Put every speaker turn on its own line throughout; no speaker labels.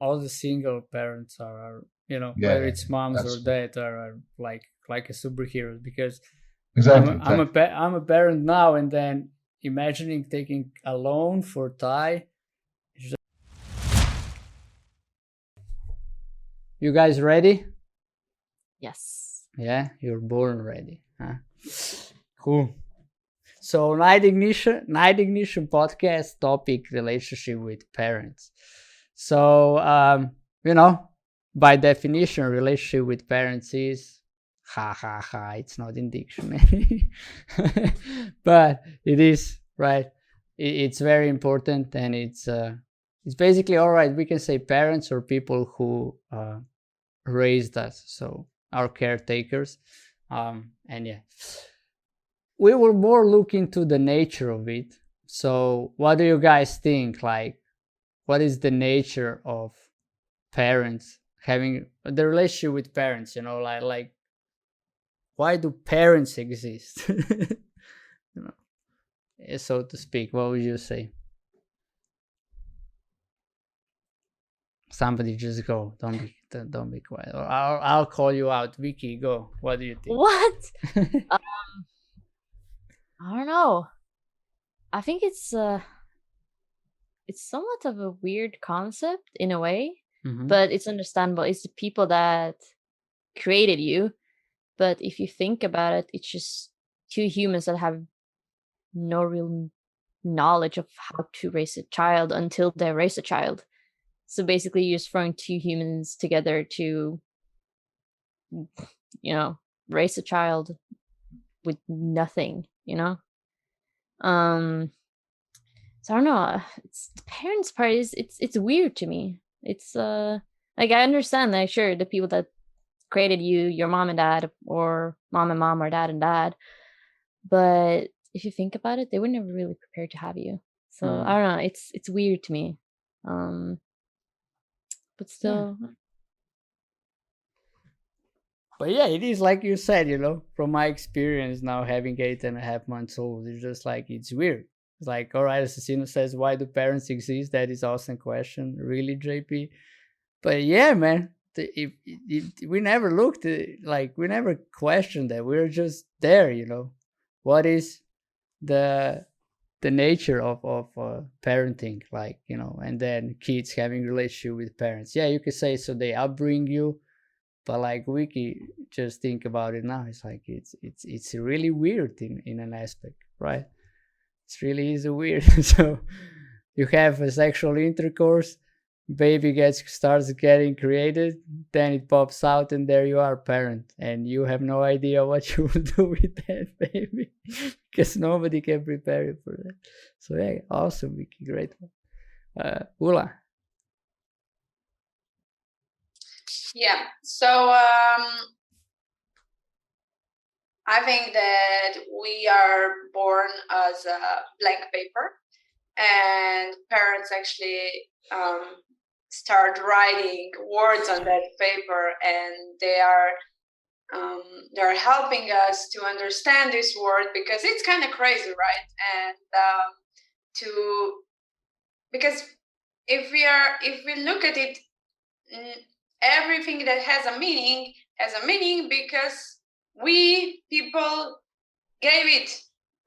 all the single parents are
Yeah,
whether it's moms or
that's
dads are like a superhero, because
exactly,
I'm a parent now, and then imagining taking a loan for Thai. You guys ready?
Yes.
Yeah, you're born ready. Huh? Cool. So night ignition podcast topic: relationship with parents. So by definition, relationship with parents is ha ha ha. It's not in dictionary, but it is, right. It's very important, and it's basically all right. We can say parents or people who raised us, so our caretakers, and yeah, we will more look into the nature of it. So what do you guys think? Like, what is the nature of parents having the relationship with parents? Like why do parents exist? So to speak. What would you say? Somebody just go. Don't be quiet. Or I'll call you out. Vicky, go. What do you think?
What? I don't know. I think it's somewhat of a weird concept in a way, but it's understandable. It's the people that created you. But if you think about it, it's just two humans that have no real knowledge of how to raise a child until they raise a child. So basically, you're just throwing two humans together to, raise a child with nothing, So I don't know. It's the parents' part is it's weird to me. It's like I understand, like, sure, the people that created you, your mom and dad, or mom and mom, or dad and dad, but if you think about it, they were never really prepared to have you. So I don't know. It's weird to me. But still.
Yeah. But yeah, it is like you said, from my experience now, having 8.5 months old, it's just like, it's weird. It's like, all right, Assassino says, why do parents exist? That is awesome question. Really, JP? But yeah, man, we never looked like, we never questioned that. We were just there, What is the nature of parenting, like, and then kids having relationship with parents. Yeah, you could say, so they upbring you, but like Wiki, just think about it now. It's like it's really weird in an aspect, right? It's really easy weird. So you have a sexual intercourse, baby starts getting created, then it pops out, and there you are, parent, and you have no idea what you will do with that baby, because nobody can prepare you for that. So yeah, awesome, Vicky, great one. Ula.
Yeah. So I think that we are born as a blank paper, and parents actually start writing words on that paper, and they're helping us to understand this word, because it's kind of crazy, right? And because if we look at it, everything that has a meaning because we people gave it,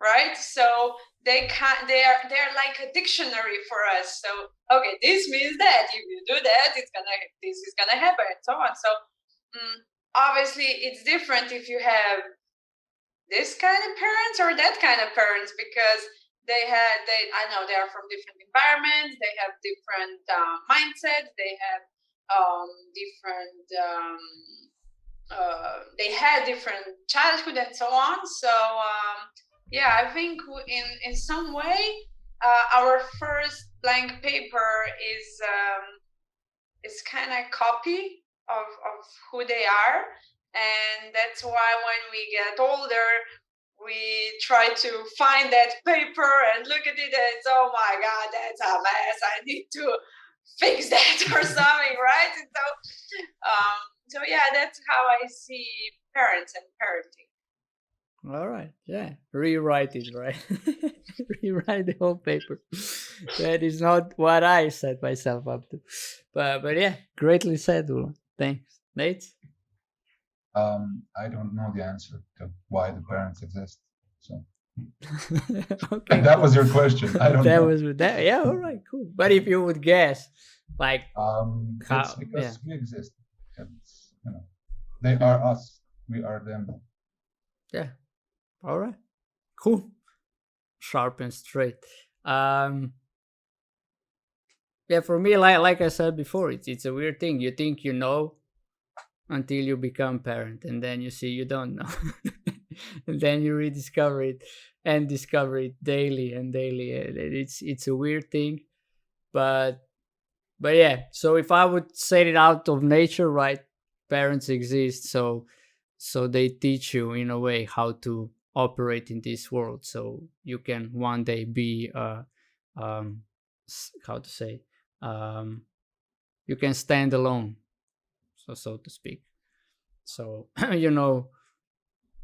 right? So they're like a dictionary for us. So okay, this means that if you do that, this is gonna happen, and so on. So obviously it's different if you have this kind of parents or that kind of parents, because I know they are from different environments, they have different mindsets, they have different they had different childhood and so on. So yeah, I think in some way our first blank paper is kind of copy of who they are, and that's why when we get older we try to find that paper and look at it and it's, oh my god, that's a mess, I need to fix that or something, right? And so yeah, that's how I see parents and parenting.
All right, yeah, rewrite it, right? Rewrite the whole paper. That is not what I set myself up to. But yeah, greatly said, Ula. Thanks. Nate?
I don't know the answer to why the parents exist. So
Okay,
that
cool.
was your question. I don't
That
know.
was that. Yeah, all right, cool. But if you would guess, like,
It's because we exist. It's, they are us. We are them.
Yeah. All right. Cool. Sharp and straight. Yeah, for me, like I said before, it's a weird thing. You think you know until you become parent, and then you see you don't know. And then you rediscover it and discover it daily and daily. It's a weird thing. But yeah, so if I would say it out of nature, right? Parents exist, so they teach you in a way how to operate in this world, so you can one day be how to say, you can stand alone, so to speak. So you know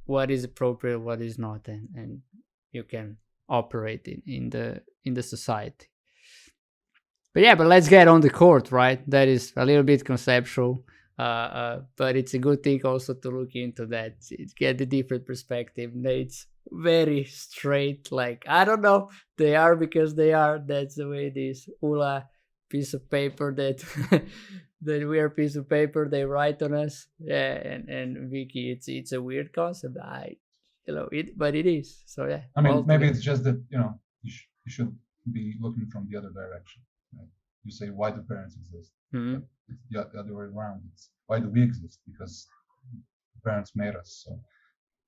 what is appropriate, what is not, and you can operate in the society. But yeah, but let's get on the court, right? That is a little bit conceptual, but it's a good thing also to look into that, get the different perspective. Nate's very straight, like, I don't know, they are because they are. That's the way it is. Ula, piece of paper that that we are piece of paper they write on us. Yeah, and Vicky, it's a weird concept. But it is. So yeah.
I mean, maybe it's just that you should be looking from the other direction. Right? You say, why do parents exist?
Mm-hmm.
It's the other way around. It's why do we exist? Because parents made us. So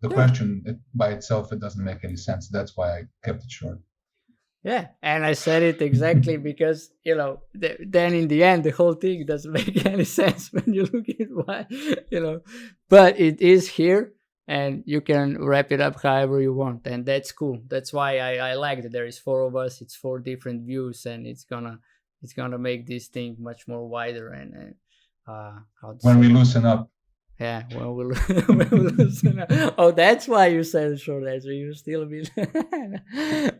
the question by itself, it doesn't make any sense. That's why I kept it short.
Yeah, and I said it exactly because, then in the end, the whole thing doesn't make any sense when you look at why, but it is here, and you can wrap it up however you want, and that's cool. That's why I like that there is 4 of us, it's 4 different views, and it's gonna make this thing much more wider and
when we loosen up.
Yeah, well, we'll listen. Oh, that's why you said short answer. You still a bit.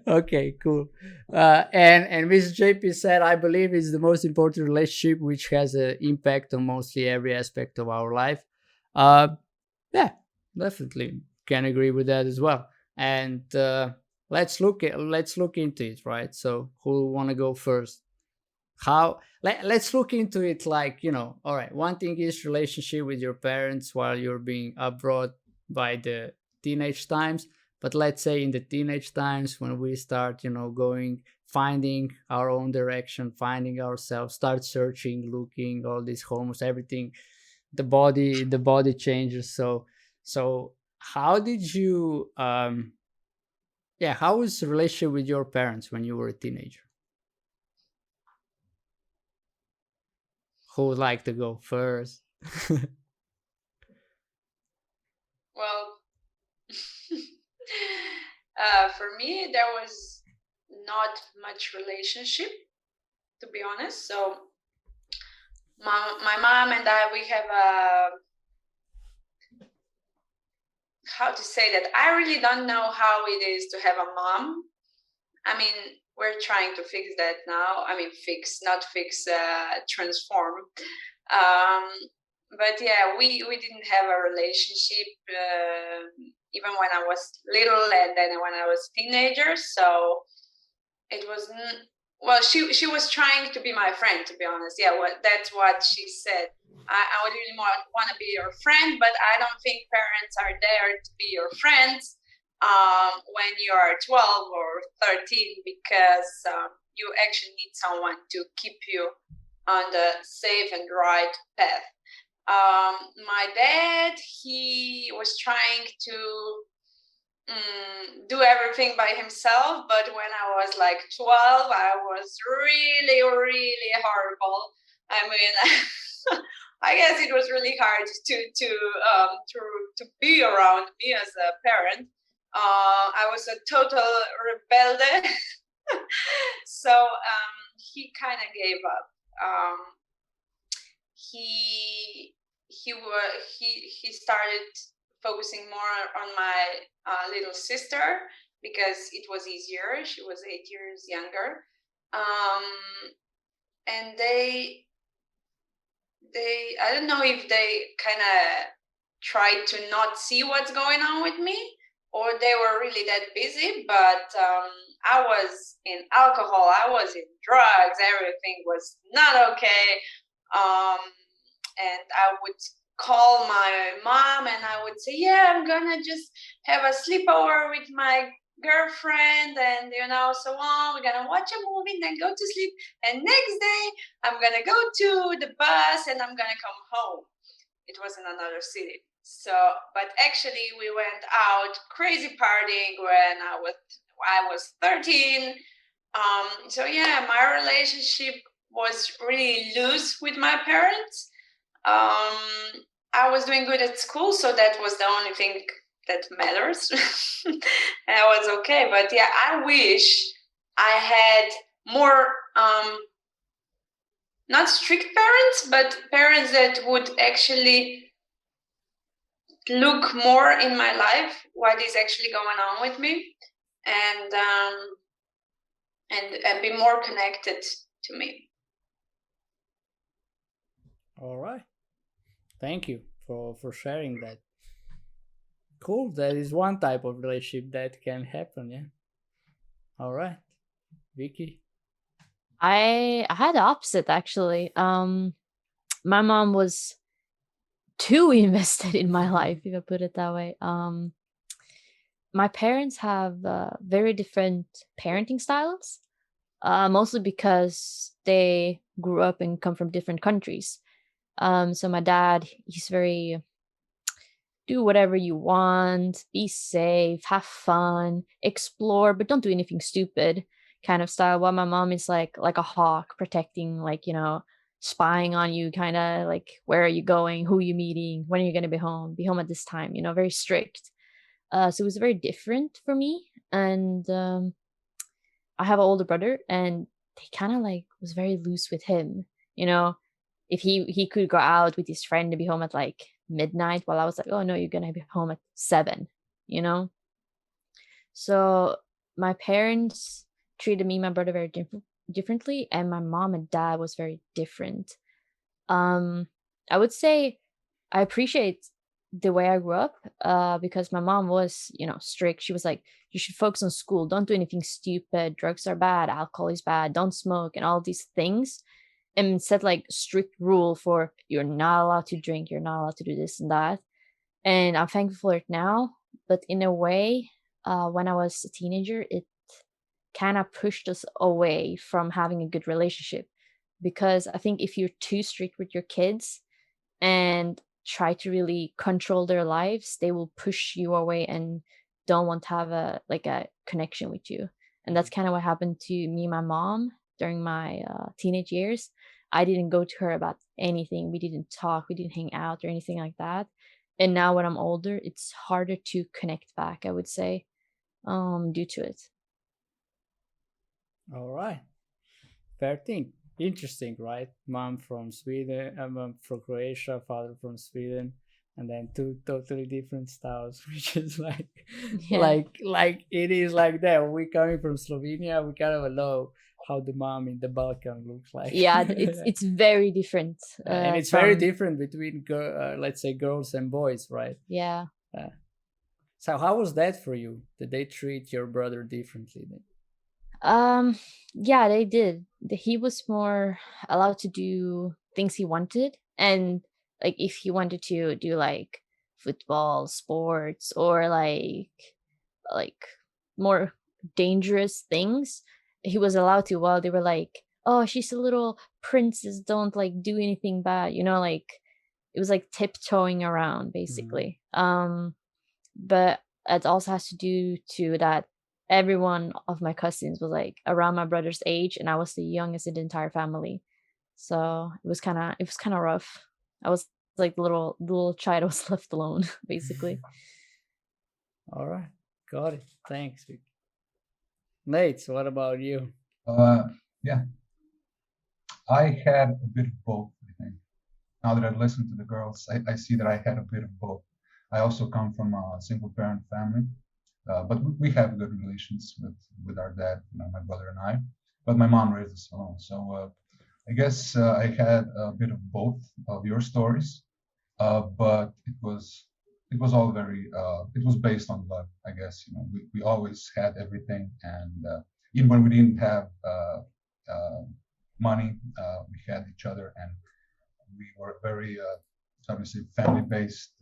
Okay, cool. And Mr. JP said, I believe it's the most important relationship which has an impact on mostly every aspect of our life. Yeah, definitely can agree with that as well. And let's look into it, right? So who want to go first? Let's look into it, like, all right, one thing is relationship with your parents while you're being abroad by the teenage times, but let's say in the teenage times when we start finding our own direction, finding ourselves, start searching, looking, all these hormones, everything, the body changes. So how did you how was the relationship with your parents when you were a teenager? Who would like to go first?
Well, for me, there was not much relationship, to be honest. So my mom and I, we have how to say that? I really don't know how it is to have a mom. I mean, we're trying to fix that now. I mean, transform. But yeah, we didn't have a relationship even when I was little, and then when I was teenager. So it wasn't. Well, she was trying to be my friend, to be honest. Yeah, that's what she said. I would really want to be your friend, but I don't think parents are there to be your friends when you are 12 or 13, because you actually need someone to keep you on the safe and right path. My dad, he was trying to do everything by himself, but when I was like 12, I was really, really horrible. I mean, I guess it was really hard to be around me as a parent. I was a total rebelde, so he kind of gave up. He started focusing more on my little sister because it was easier. She was 8 years younger. and they I don't know if they kind of tried to not see what's going on with me, or they were really that busy. But I was in alcohol, I was in drugs, everything was not okay. And I would call my mom and I would say, yeah, I'm gonna just have a sleepover with my girlfriend, and so on, we're gonna watch a movie and then go to sleep, and next day I'm gonna go to the bus and I'm gonna come home. It was in another city. So, but actually we went out crazy partying when I was 13. So yeah, my relationship was really loose with my parents. I was doing good at school, so that was the only thing that matters. And I was okay. But yeah, I wish I had more not strict parents, but parents that would actually look more in my life what is actually going on with me, and be more connected to me.
All right. Thank you for sharing that. Cool. That is one type of relationship that can happen. Yeah. All right, Vicky.
I had the opposite actually. My mom was too invested in my life, if I put it that way. My parents have very different parenting styles, mostly because they grew up and come from different countries. So my dad, he's very do whatever you want, be safe, have fun, explore, but don't do anything stupid kind of style. While my mom is like a hawk, protecting, spying on you, kind of like, where are you going, who are you meeting, when are you going to be home at this time, very strict. So it was very different for me. And I have an older brother, and they kind of was very loose with him. You know, if he could go out with his friend and be home at midnight, while I was like, oh no, you're gonna be home at 7. So my parents treated me and my brother very differently, and my mom and dad was very different. I would say I appreciate the way I grew up, because my mom was, strict. She was like, you should focus on school. Don't do anything stupid. Drugs are bad. Alcohol is bad. Don't smoke, and all these things. And set strict rule for, you're not allowed to drink. You're not allowed to do this and that. And I'm thankful for it now. But in a way, when I was a teenager, it kind of pushed us away from having a good relationship. Because I think if you're too strict with your kids and try to really control their lives, they will push you away and don't want to have a connection with you. And that's kind of what happened to me and my mom during my teenage years. I didn't go to her about anything. We didn't talk, we didn't hang out or anything like that. And now when I'm older, it's harder to connect back, I would say, due to it.
All right. Fair thing. Interesting, right? Mom from Sweden, mom from Croatia, father from Sweden, and then two totally different styles, which is like it is like that. We coming from Slovenia, we kind of know how the mom in the Balkan looks like.
Yeah, it's very different,
and it's very different between let's say girls and boys, right?
Yeah.
So how was that for you? Did they treat your brother differently then?
Yeah, they did. He was more allowed to do things he wanted, and if he wanted to do football, sports, or more dangerous things, he was allowed to, while they were like, oh, she's a little princess, don't do anything bad, it was tiptoeing around basically. But it also has to do to that every one of my cousins was around my brother's age, and I was the youngest in the entire family. So it was kind of rough. I was the little child I was left alone, basically.
All right, got it. Thanks, Vicky. Nejc, what about you?
Yeah, I had a bit of both, I think. Now that I've listened to the girls, I see that I had a bit of both. I also come from a single parent family, but we have good relations with our dad, my brother and I. but my mom raised us alone. So I guess I had a bit of both of your stories, but it was all very it was based on love, I guess. We always had everything, and even when we didn't have money, we had each other, and we were very obviously family based.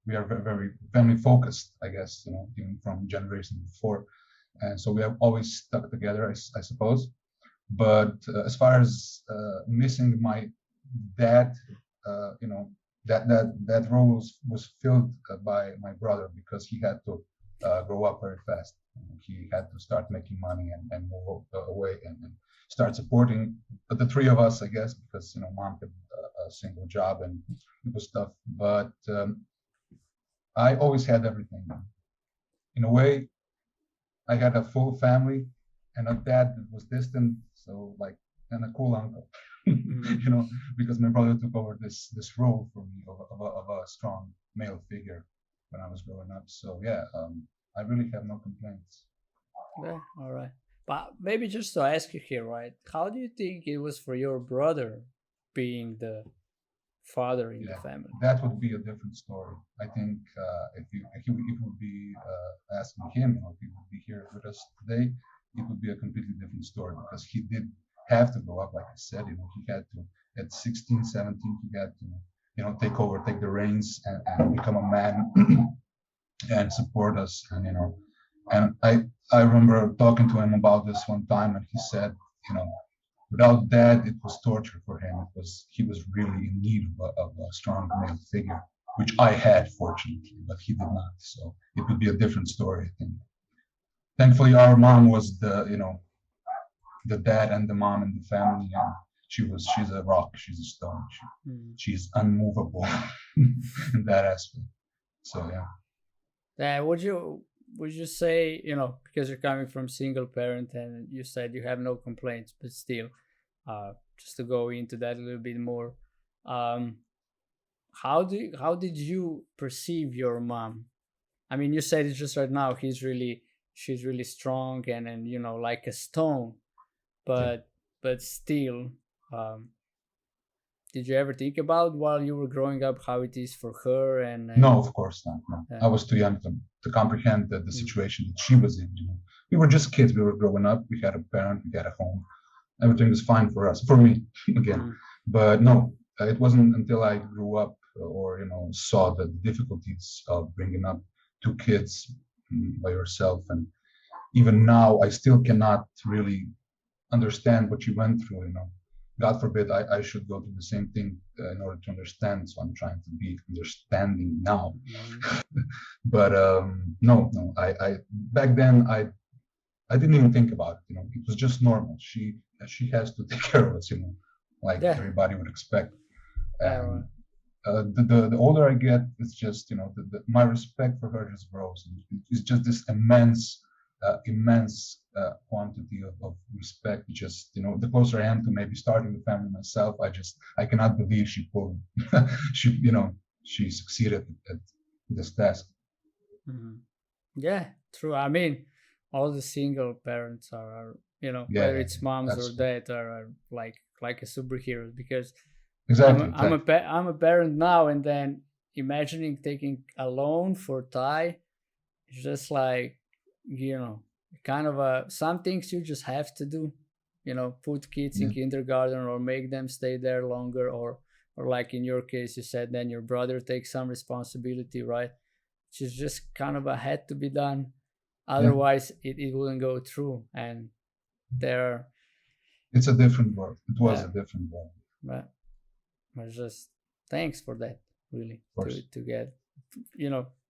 We are very, very family focused, I guess. Even from generations before, and so we have always stuck together, I suppose. But as far as missing my dad, that role was filled by my brother, because he had to grow up very fast. He had to start making money and move away and start supporting the three of us, I guess, because mom had a single job and it was tough. But I always had everything. In a way, I had a full family and a dad that was distant, so like, and a cool uncle. Because my brother took over this role for me of a strong male figure when I was growing up. So yeah, I really have no complaints.
Yeah, all right. But maybe just to ask you here, right? How do you think it was for your brother being the father in the family?
That would be a different story. I think if you would be asking him, if he would be here with us today, it would be a completely different story, because he did have to grow up, like I said. He had to, at 16, 17, he had to, take the reins and become a man and support us. And I remember talking to him about this one time, and he said, without that, it was torture for him. He was really in need of a strong male figure, which I had, fortunately, but he did not. So it would be a different story, I think. Thankfully, our mom was the dad and the mom in the family, and she's a rock, she's a stone, she's unmovable in that aspect. So yeah.
Would you say, because you're coming from single parent and you said you have no complaints, but still, just to go into that a little bit more, how did you perceive your mom? I mean, you said it just right now, she's really strong and like a stone, but still, did you ever think about while you were growing up how it is for her? And
no, of course not. No. Yeah. I was too young to comprehend the situation that she was in. We were just kids. We were growing up. We had a parent. We had a home. Everything was fine for us, for me again. But no, it wasn't until I grew up or saw the difficulties of bringing up two kids by yourself, and even now I still cannot really understand what you went through. God forbid I should go through the same thing in order to understand. So I'm trying to be understanding now. But no, I back then I didn't even think about it. It was just normal. She has to take care of us, like everybody would expect. And the older I get, it's just my respect for her just grows. It's just this immense quantity of respect. Just the closer I am to maybe starting the family myself, I cannot believe she pulled she succeeded at this task.
Yeah, true. I mean, all the single parents are whether it's moms or dads are like a superhero, because
exactly.
I'm a parent now, and then imagining taking a loan for Thai, it's just like kind of some things you just have to do, put kids in kindergarten or make them stay there longer, or like in your case, you said then your brother takes some responsibility, right? Which is just kind of had to be done. Otherwise, it wouldn't go through. And
it's a different world. It was a different world.
But just thanks for that, really, to get,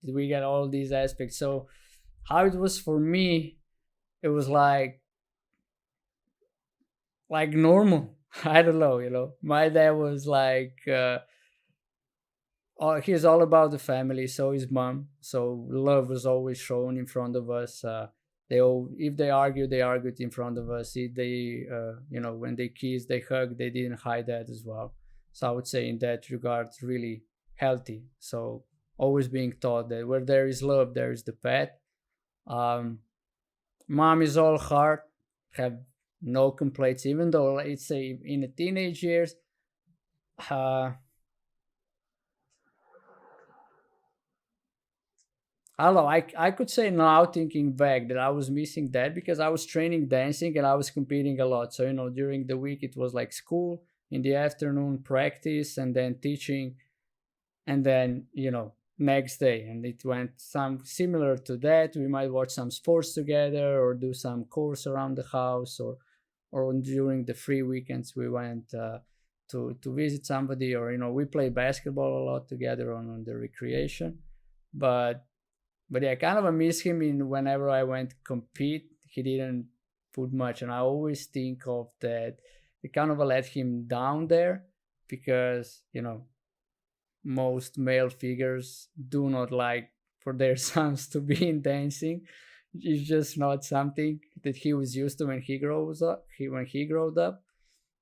we get all these aspects. So how it was for me, it was like normal. I don't know, my dad was like, he's all about the family, so his mom. So love was always shown in front of us. If they argued in front of us. If they, when they kissed, they hugged, they didn't hide that as well. So I would say in that regard, really healthy. So always being taught that where there is love, there is the path. Mom is all heart, have no complaints, even though, let's say, in the teenage years, I don't know. I could say now, thinking back, that I was missing that because I was training dancing and I was competing a lot. So, during the week it was like school, in the afternoon practice, and then teaching, and then, next day. And it went some similar to that. We might watch some sports together or do some course around the house, or during the free weekends we went to visit somebody, or, we played basketball a lot together on the recreation. But yeah, kind of I miss him in whenever I went to compete. He didn't put much, and I always think of that. It kind of let him down there because, most male figures do not like for their sons to be in dancing. It's just not something that he was used to when he grows up. When he grew up.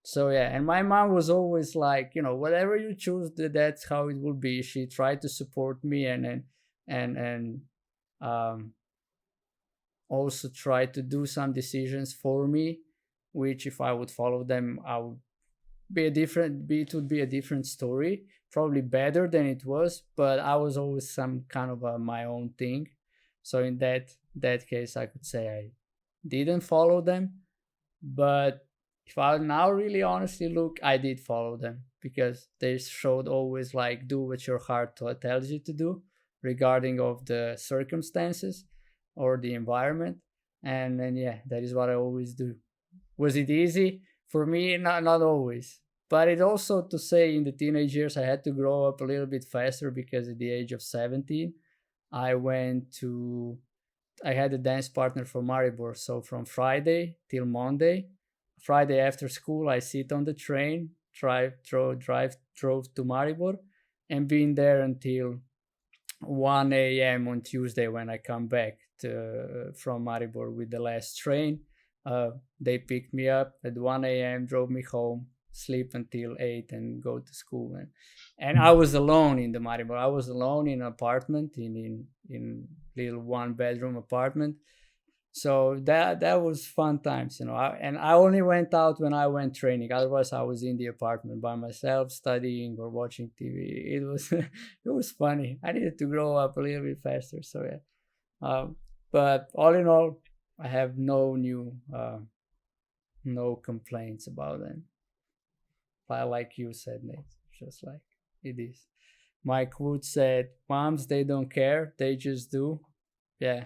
So yeah, and my mom was always like, whatever you choose, that's how it will be. She tried to support me and also try to do some decisions for me, which if I would follow them, I would it would be a different story, probably better than it was. But I was always some kind of my own thing. So in that case, I could say I didn't follow them. But if I now really honestly look, I did follow them because they showed always like do what your heart tells you to do, regarding of the circumstances or the environment. And then yeah, that is what I always do. Was it easy? For me, not always. But it also, to say, in the teenage years I had to grow up a little bit faster because at the age of 17 I had a dance partner from Maribor. So from Friday till Monday, Friday after school I sit on the train, drove to Maribor, and been there until 1 a.m. on Tuesday when I come back from Maribor with the last train. They picked me up at 1 a.m., drove me home, sleep until 8 and go to school. And I was alone in the Maribor. I was alone in an apartment, in little 1-bedroom apartment. So that was fun times, and I only went out when I went training. Otherwise, I was in the apartment by myself, studying or watching TV. It was it was funny. I needed to grow up a little bit faster. So yeah, but all in all, I have no complaints about them. Like you said, Nate, just like it is. Mike Wood said, "Moms, they don't care; they just do." Yeah.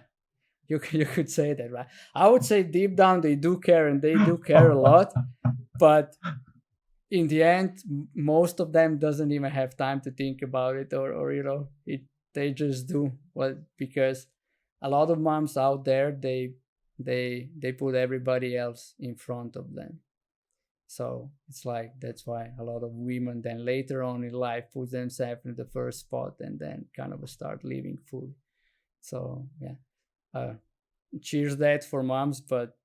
You could say that, right? I would say deep down they do care, and they do care a lot. But in the end, most of them doesn't even have time to think about it, or they just do because a lot of moms out there, they put everybody else in front of them. So it's like that's why a lot of women then later on in life put themselves in the first spot and then kind of start living fully. So yeah. Cheers that for moms, but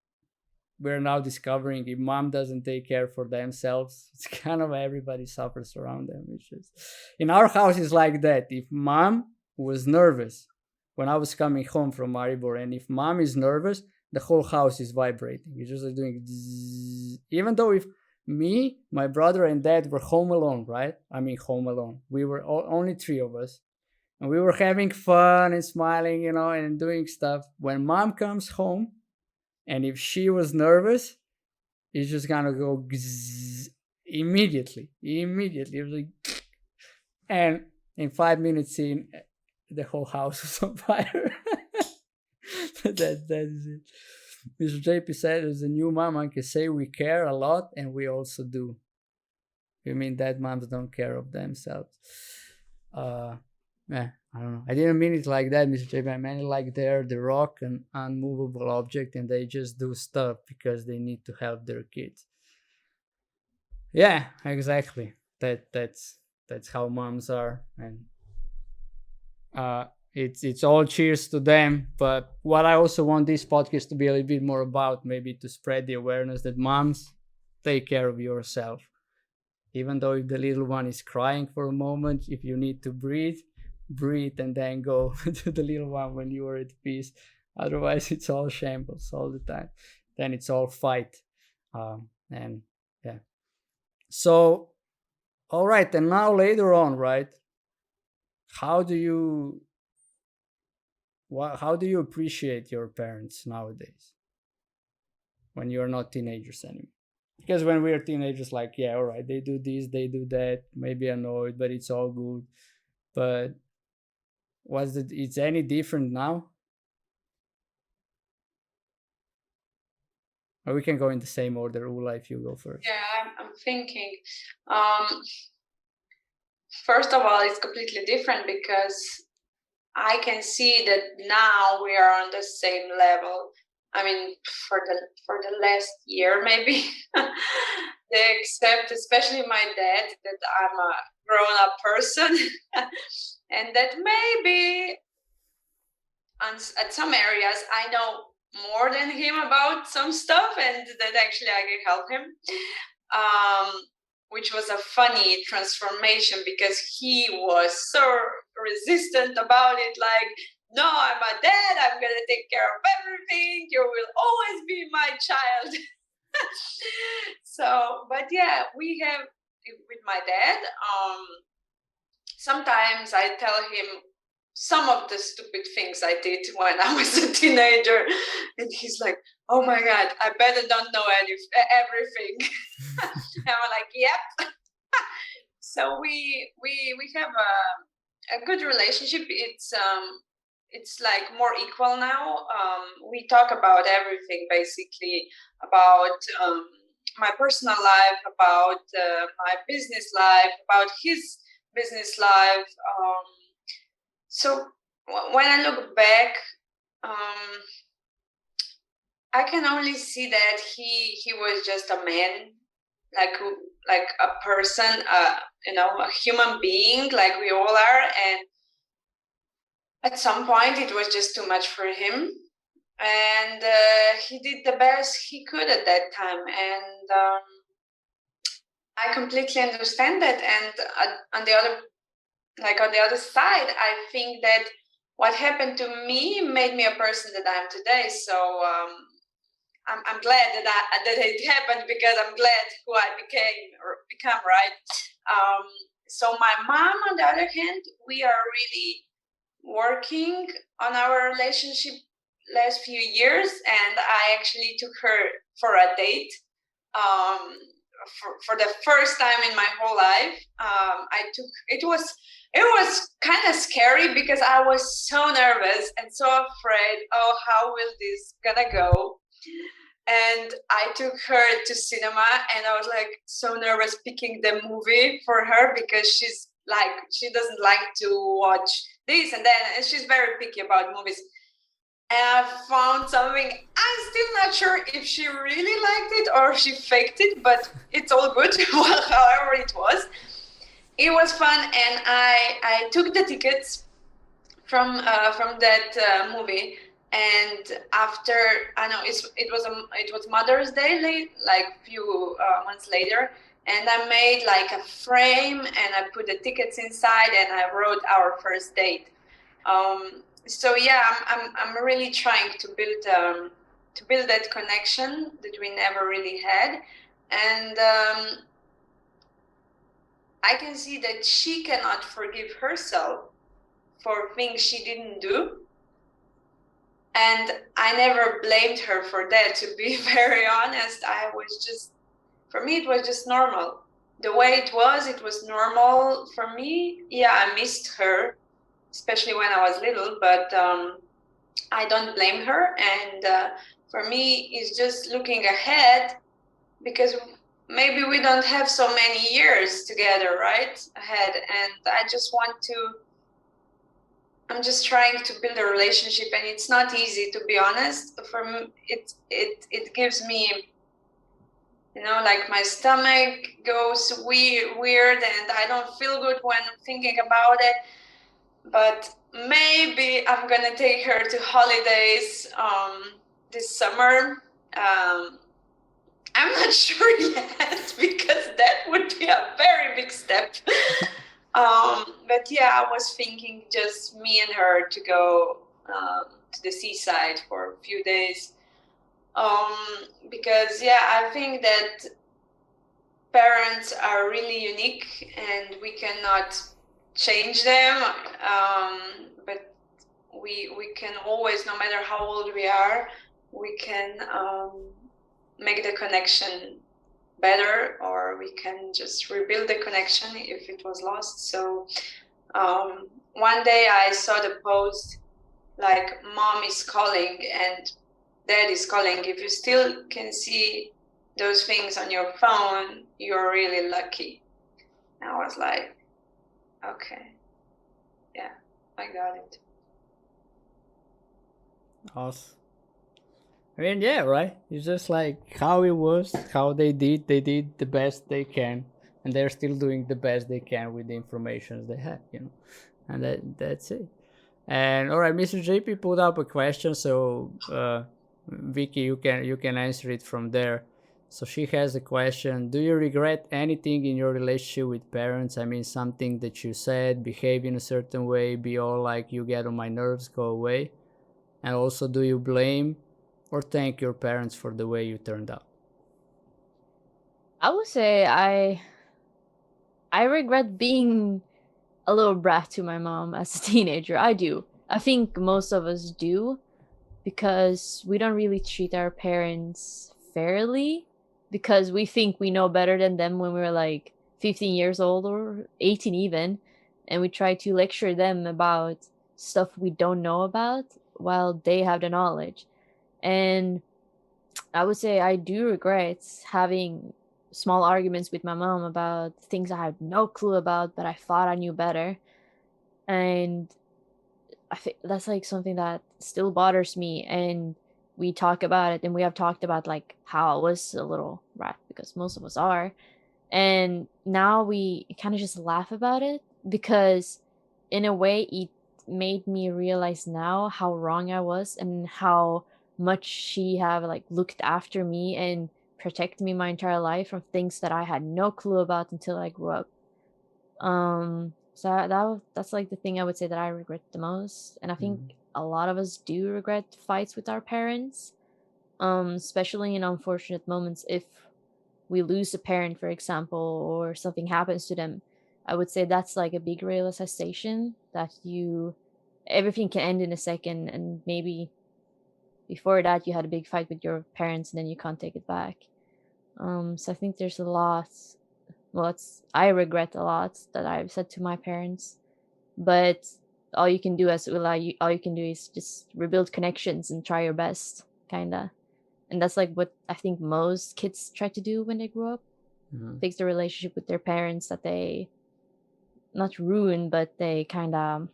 we're now discovering if mom doesn't take care for themselves, it's kind of everybody suffers around them. It's just in our house is like that. If mom was nervous when I was coming home from Maribor, and if mom is nervous, the whole house is vibrating. It's just like doing zzz. Even though if me, my brother, and dad were home alone, right? I mean home alone. We were only 3 of us. And we were having fun and smiling, and doing stuff. When mom comes home, and if she was nervous, it's just gonna go immediately. It was like, and in 5 minutes in, the whole house was on fire. that is it. Mr. JP said, as a new mom, I can say we care a lot, and we also do. You mean that moms don't care of themselves? Yeah, I don't know. I didn't mean it like that, Mr. JP. I meant it like they're the rock, an unmovable object, and they just do stuff because they need to help their kids. Yeah, exactly. That's how moms are, and it's all cheers to them. But what I also want this podcast to be a little bit more about, maybe to spread the awareness that moms, take care of yourself. Even though if the little one is crying for a moment, if you need to breathe, and then go to the little one when you are at peace. Otherwise, it's all shambles all the time. Then it's all fight. And yeah. So, all right. And now later on, right? How do you appreciate your parents nowadays when you're not teenagers anymore? Because when we are teenagers, like, yeah, all right, they do this, they do that, maybe annoyed, but it's all good. But it's any different now? Or we can go in the same order. Ula, if you go first.
Yeah, I'm thinking. First of all, it's completely different because I can see that now we are on the same level. I mean, for the last year, maybe they accept, especially my dad, that I'm a grown-up person, and that maybe at some areas I know more than him about some stuff, and that actually I can help him. Which was a funny transformation because he was so resistant about it. Like, no, I'm a dad. I'm going to take care of everything. You will always be my child. So, but yeah, we have with my dad, sometimes I tell him some of the stupid things I did when I was a teenager. And he's like, oh my God, I better don't know everything. And I'm like, yep. So we have a good relationship. It's like more equal now. We talk about everything, basically, about my personal life, about my business life, about his business life. So when I look back, I can only see that he was just a man, like a person, a human being, like we all are. And at some point, it was just too much for him, and he did the best he could at that time. And I completely understand that. And on the other side, I think that what happened to me made me a person that I am today. So I'm glad that it happened, because I'm glad who I become, right? So my mom, on the other hand, we are really working on our relationship last few years, and I actually took her for a date. For the first time in my whole life, it was kind of scary because I was so nervous and so afraid. Oh, how will this gonna go? And I took her to cinema, and I was like so nervous picking the movie for her, because she doesn't like to watch this and then, and she's very picky about movies. And I found something. I'm still not sure if she really liked it or she faked it, but it's all good. However it was fun, and I took the tickets from that movie. And after, I know it was Mother's Day, like few months later, and I made like a frame, and I put the tickets inside, and I wrote our first date. So yeah, I'm really trying to build that connection that we never really had. And I can see that she cannot forgive herself for things she didn't do. And I never blamed her for that, to be very honest. For me, it was just normal. The way it was normal for me. Yeah, I missed her, especially when I was little, but I don't blame her. And for me, it's just looking ahead, because maybe we don't have so many years together, right, ahead. And I'm just trying to build a relationship, and it's not easy, to be honest. For me, it gives me, like my stomach goes weird, and I don't feel good when thinking about it. But maybe I'm gonna take her to holidays this summer. I'm not sure yet, because that would be a very big step. But yeah, I was thinking just me and her to go to the seaside for a few days. Because I think that parents are really unique and we cannot change them, but we can always, no matter how old we are, we can make the connection better, or we can just rebuild the connection if it was lost. So one day I saw the post like, mom is calling and dad is calling. If you still can see those things on your phone, you're really lucky. And I was like, okay, yeah, I got it.
Awesome. I mean, yeah, right? It's just like how it was, how they did the best they can, and they're still doing the best they can with the information they have, and that's it. And all right, Mr. JP put up a question, so Vicky, you can answer it from there. So she has a question: do you regret anything in your relationship with parents? I mean, something that you said, behave in a certain way, be all like, you get on my nerves, go away. And also, do you blame or thank your parents for the way you turned out?
I would say I regret being a little brat to my mom as a teenager. I do. I think most of us do, because we don't really treat our parents fairly, because we think we know better than them when we're like 15 years old or 18 even, and we try to lecture them about stuff we don't know about while they have the knowledge. And I would say I do regret having small arguments with my mom about things I had no clue about, but I thought I knew better. And I think that's like something that still bothers me. And we talk about it, and we have talked about like how I was a little rat, because most of us are. And now we kind of just laugh about it, because in a way it made me realize now how wrong I was, and how much she have like looked after me and protected me my entire life from things that I had no clue about until I grew up. So that's like the thing I would say that I regret the most. And I think a lot of us do regret fights with our parents, especially in unfortunate moments. If we lose a parent, for example, or something happens to them, I would say that's like a big realization that everything can end in a second, and maybe before that you had a big fight with your parents and then you can't take it back. So I think there's a lot. Well, I regret a lot that I've said to my parents, but all you can do all you can do is just rebuild connections and try your best, kinda. And that's like what I think most kids try to do when they grow up. Fix their relationship with their parents that they not ruin, but they kind of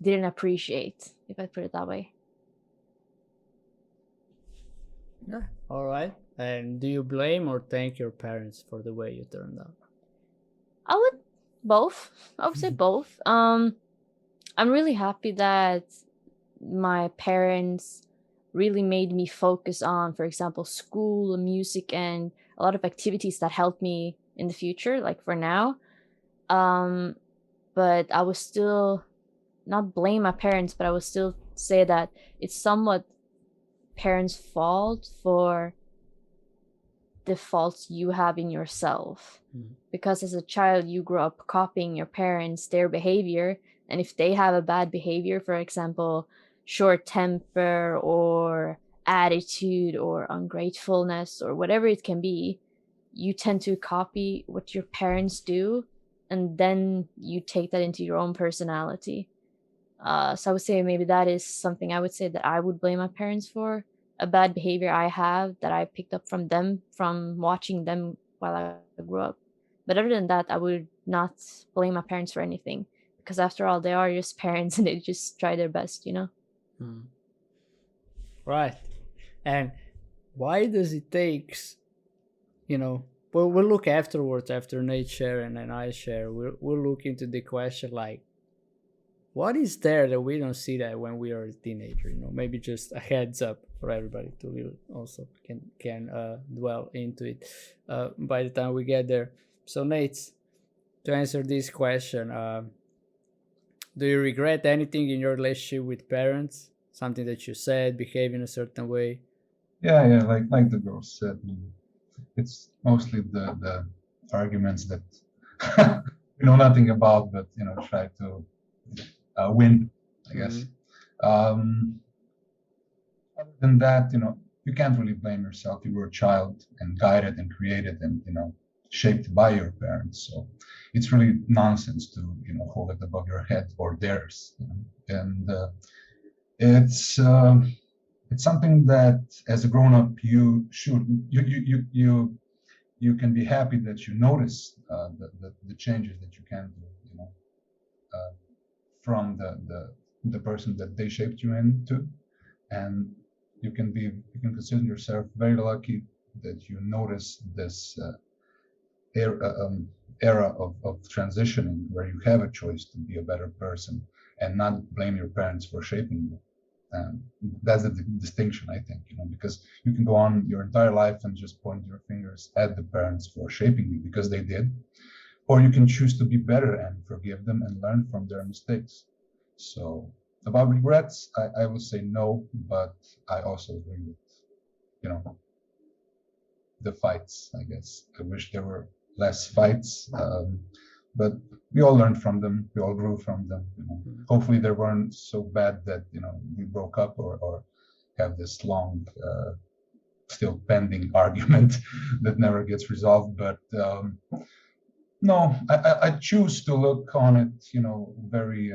didn't appreciate, if I put it that way.
Yeah, all right. And do you blame or thank your parents for the way you turned out?
I would say both. I'm really happy that my parents really made me focus on, for example, school, music, and a lot of activities that helped me in the future, like for now. But I would still not blame my parents, but I would still say that it's somewhat parents' fault for the faults you have in yourself. Because as a child, you grow up copying your parents, their behavior, and if they have a bad behavior, for example, short temper or attitude or ungratefulness or whatever it can be, you tend to copy what your parents do, and then you take that into your own personality. So I would say maybe that is something I would say that I would blame my parents for, a bad behavior I have that I picked up from them, from watching them while I grew up. But other than that, I would not blame my parents for anything, because after all, they are just parents and they just try their best,
Right. And why does it take, we'll look afterwards, after Nate share and then I share, we'll look into the question like, what is there that we don't see that when we are a teenager? Maybe just a heads up for everybody to really also can dwell into it by the time we get there. So Nate, to answer this question, do you regret anything in your relationship with parents? Something that you said, behave in a certain way,
Yeah, like the girl said, it's mostly the arguments that we know nothing about, but try to win, I guess. Other than that, you can't really blame yourself. You were a child and guided and created and shaped by your parents. So it's really nonsense to hold it above your head or theirs. And it's something that as a grown-up you can be happy that you notice the changes that you can do, from the person that they shaped you into. And you can consider yourself very lucky that you notice this era of transitioning where you have a choice to be a better person and not blame your parents for shaping you. That's the distinction, I think, because you can go on your entire life and just point your fingers at the parents for shaping you because they did, or you can choose to be better and forgive them and learn from their mistakes. So about regrets, I will say no, but I also agree with, the fights, I guess. I wish there were less fights, but we all learned from them. We all grew from them. Hopefully they weren't so bad that, we broke up or have this long, still pending argument that never gets resolved. But no, I choose to look on it, very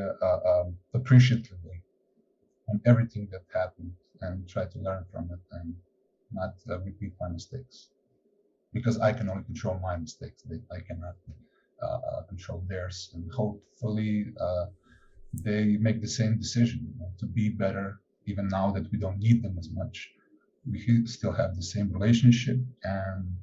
appreciatively on everything that happened and try to learn from it and not repeat my mistakes, because I can only control my mistakes. I cannot control theirs, and hopefully they make the same decision, to be better. Even now that we don't need them as much, we still have the same relationship. And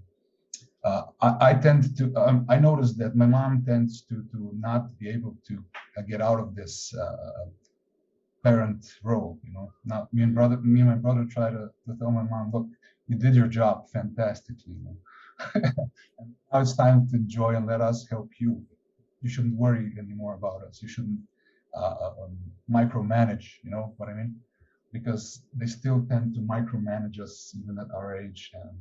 I tend to, I notice that my mom tends to not be able to get out of this parent role. Now me and my brother try to tell my mom, look, you did your job fantastically. And now it's time to enjoy and let us help you. You shouldn't worry anymore about us. You shouldn't micromanage, you know what I mean? Because they still tend to micromanage us even at our age. And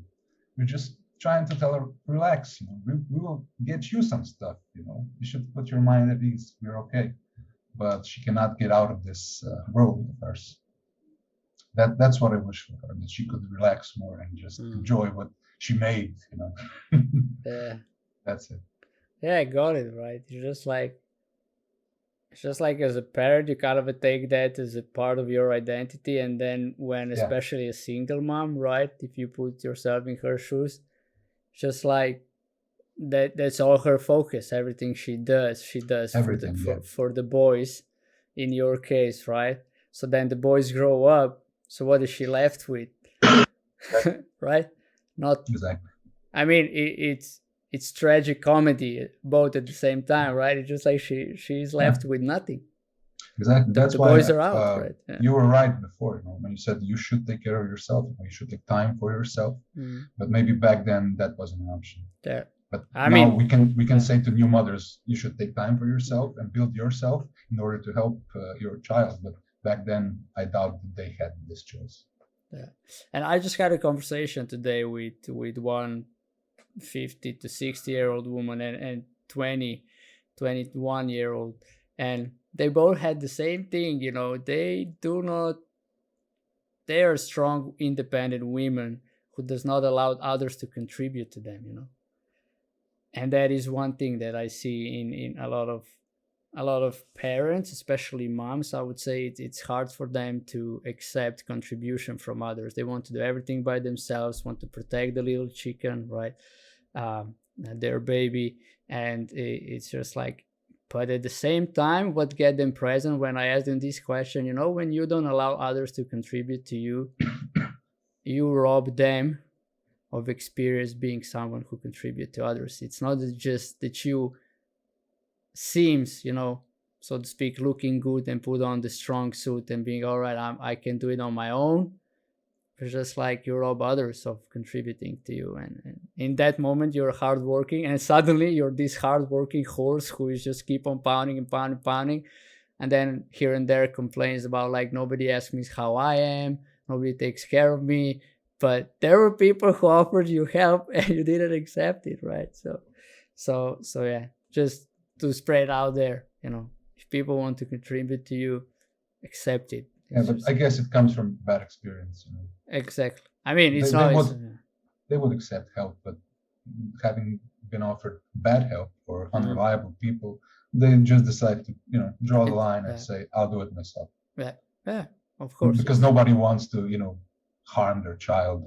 we're just trying to tell her, relax, we will get you some stuff, you should put your mind at ease, we're okay. But she cannot get out of this role of hers. That's what I wish for her, that she could relax more and just enjoy what she made,
Yeah.
That's it.
Yeah, I got it, right? It's just like as a parent, you kind of take that as a part of your identity. And then when, especially a single mom, right? If you put yourself in her shoes, just like that's all her focus. Everything she does for the boys, in your case, right? So then the boys grow up. So what is she left with? Right? Not
exactly.
I mean, it's tragic comedy both at the same time, right? It's just like she's left with nothing.
Exactly. That's
the
why
boys are out, right? Yeah.
You were right before, when you said you should take care of yourself, you should take time for yourself. But maybe back then that wasn't an option.
Yeah.
But now we can say to new mothers, you should take time for yourself and build yourself in order to help your child. But back then, I doubt that they had this choice.
Yeah, and I just had a conversation today with one 50 to 60-year-old woman and 21-year-old, and they both had the same thing. They are strong, independent women who does not allow others to contribute to them. And that is one thing that I see in a lot of parents, especially moms. I would say it's hard for them to accept contribution from others. They want to do everything by themselves, want to protect the little chicken, right? Their baby. And it's just like, but at the same time, what get them present when I ask them this question, when you don't allow others to contribute to you, you rob them of experience being someone who contribute to others. It's not just that you seems, so to speak, looking good and put on the strong suit and being all right, I can do it on my own. It's just like you rob others of contributing to you, and in that moment you're hardworking, and suddenly you're this hardworking horse who is just keep on pounding and pounding and pounding, and then here and there complains about like nobody asks me how I am, nobody takes care of me, But there were people who offered you help and you didn't accept it, right? So yeah, just to spread out there, if people want to contribute to you, accept it.
Yeah, but I guess it comes from bad experience.
Exactly. I mean, it's
they would accept help, but having been offered bad help or unreliable people, they just decide to, draw the line and say, I'll do it myself.
Yeah, of course.
Because nobody wants to, harm their child.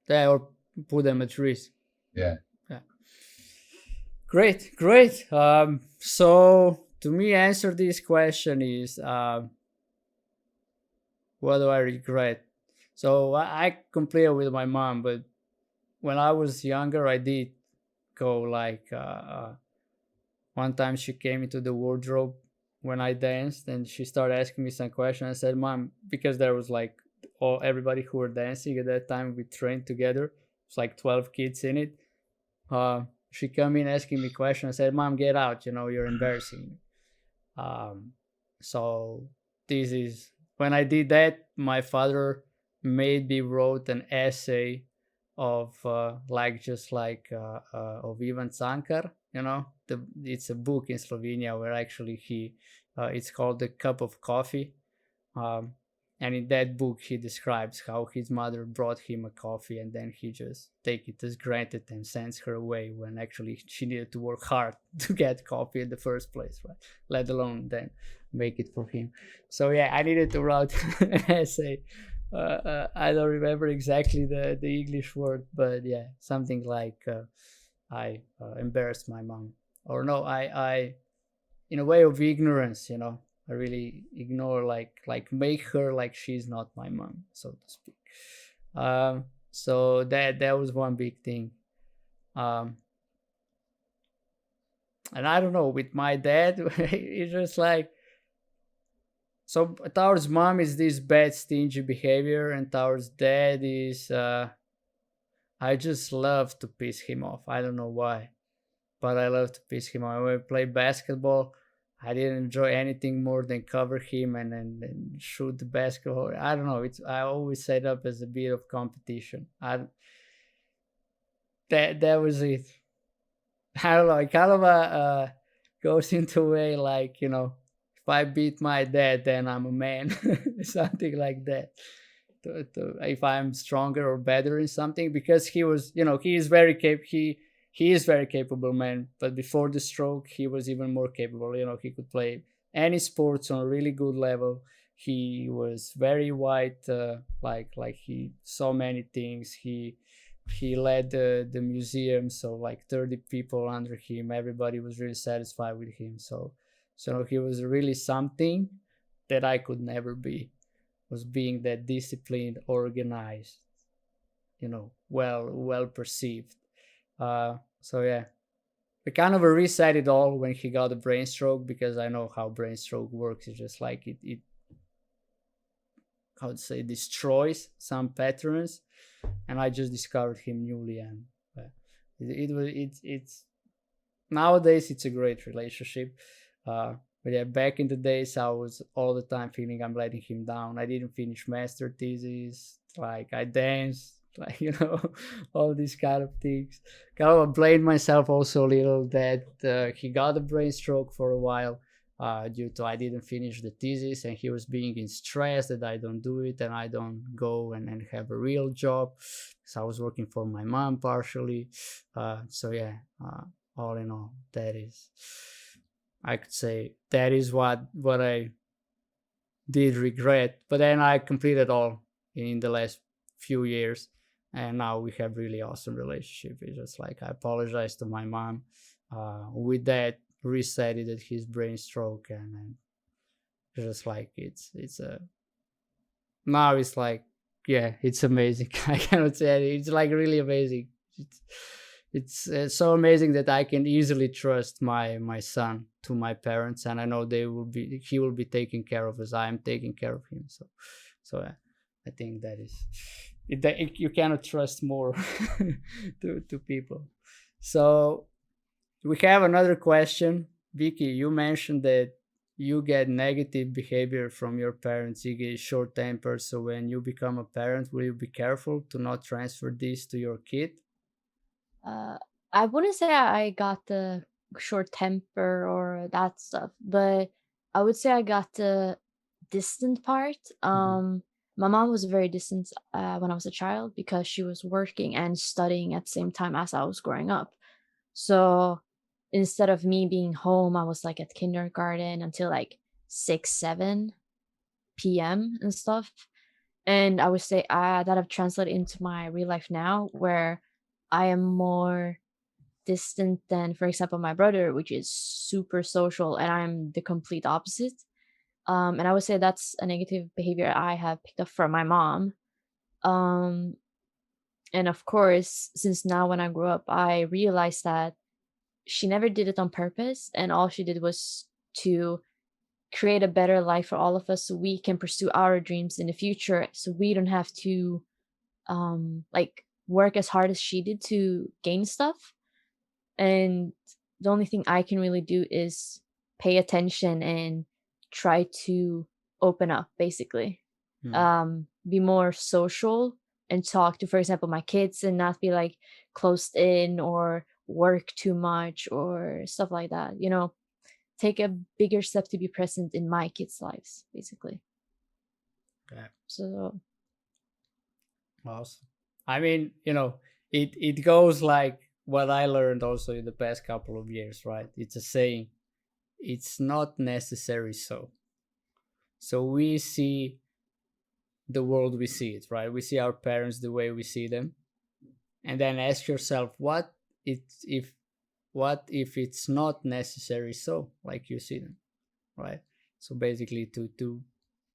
Or put them at risk.
Yeah.
Great. So to me, answer this question is, what do I regret? So I compare with my mom, but when I was younger, I did go one time she came into the wardrobe when I danced and she started asking me some questions. I said, Mom, because there was everybody who were dancing at that time, we trained together. It's 12 kids in it. She come in asking me questions. I said, Mom, get out. You're embarrassing me. So this is, when I did that, my father made me wrote an essay of of Ivan Cankar. It's a book in Slovenia where actually it's called The Cup of Coffee. And in that book, he describes how his mother brought him a coffee and then he just take it as granted and sends her away when actually she needed to work hard to get coffee in the first place, right? Let alone then make it for him. So yeah, I needed to write an essay. I don't remember exactly the English word, but yeah, something like I embarrassed my mom. Or no, I in a way of ignorance, I really ignore, make her like she's not my mom, so to speak. So that was one big thing. And I don't know, with my dad, it's just so towards mom is this bad stingy behavior, and towards dad is I just love to piss him off. I don't know why, but I love to piss him off. When we play basketball, I didn't enjoy anything more than cover him and shoot the basketball. I don't know. I always set up as a bit of competition. That was it. I don't know. It kind of goes into a way if I beat my dad, then I'm a man, something like that. If I'm stronger or better in something, because he was, he is very he is very capable man, but before the stroke, he was even more capable. He could play any sports on a really good level. He was very wide, he saw many things. He led the museum, so 30 people under him. Everybody was really satisfied with him. So he was really something that I could never be, was being that disciplined, organized, well perceived. So yeah, I kind of reset it all when he got a brain stroke, because I know how brain stroke works. It's just it how to say, destroys some patterns, and I just discovered him newly, and it's nowadays it's a great relationship. But yeah, back in the days, I was all the time feeling I'm letting him down. I didn't finish master thesis. I danced, all these kind of things. Kind of blamed myself also a little that he got a brain stroke for a while due to I didn't finish the thesis, and he was being in stress that I don't do it and I don't go and have a real job. So I was working for my mom partially. So yeah, all in all, that is, I could say that is what I did regret. But then I completed all in the last few years, and now we have really awesome relationship. It's just I apologize to my mom. With that, reset it at his brain stroke, and just it's a now it's yeah, it's amazing. I cannot say it. It's really amazing. It's so amazing that I can easily trust my son to my parents, and I know he will be taken care of as I am taking care of him. So yeah, I think that is you cannot trust more to people. So we have another question. Vicky, you mentioned that you get negative behavior from your parents, you get short temper. So when you become a parent, will you be careful to not transfer this to your kid?
I wouldn't say I got the short temper or that stuff, but I would say I got the distant part. My mom was very distant when I was a child because she was working and studying at the same time as I was growing up. So instead of me being home, I was like at kindergarten until like 6, 7 p.m. and stuff. And I would say that I've translated into my real life now, where I am more distant than, for example, my brother, which is super social, and I'm the complete opposite. And I would say that's a negative behavior I have picked up from my mom. Um, and of course, since now when I grew up, I realized that she never did it on purpose, and all she did was to create a better life for all of us so we can pursue our dreams in the future, so we don't have to like work as hard as she did to gain stuff. And the only thing I can really do is pay attention and try to open up, basically. Be more social and talk to, for example, my kids, and not be like closed in or work too much or stuff like that. Take a bigger step to be present in my kids' lives, basically.
Okay.
So
awesome. I mean, it goes like what I learned also in the past couple of years, right? It's a saying, it's not necessary so. So we see the world, we see it, right? We see our parents the way we see them. And then ask yourself, what if it's not necessary so, like you see them, right? So basically to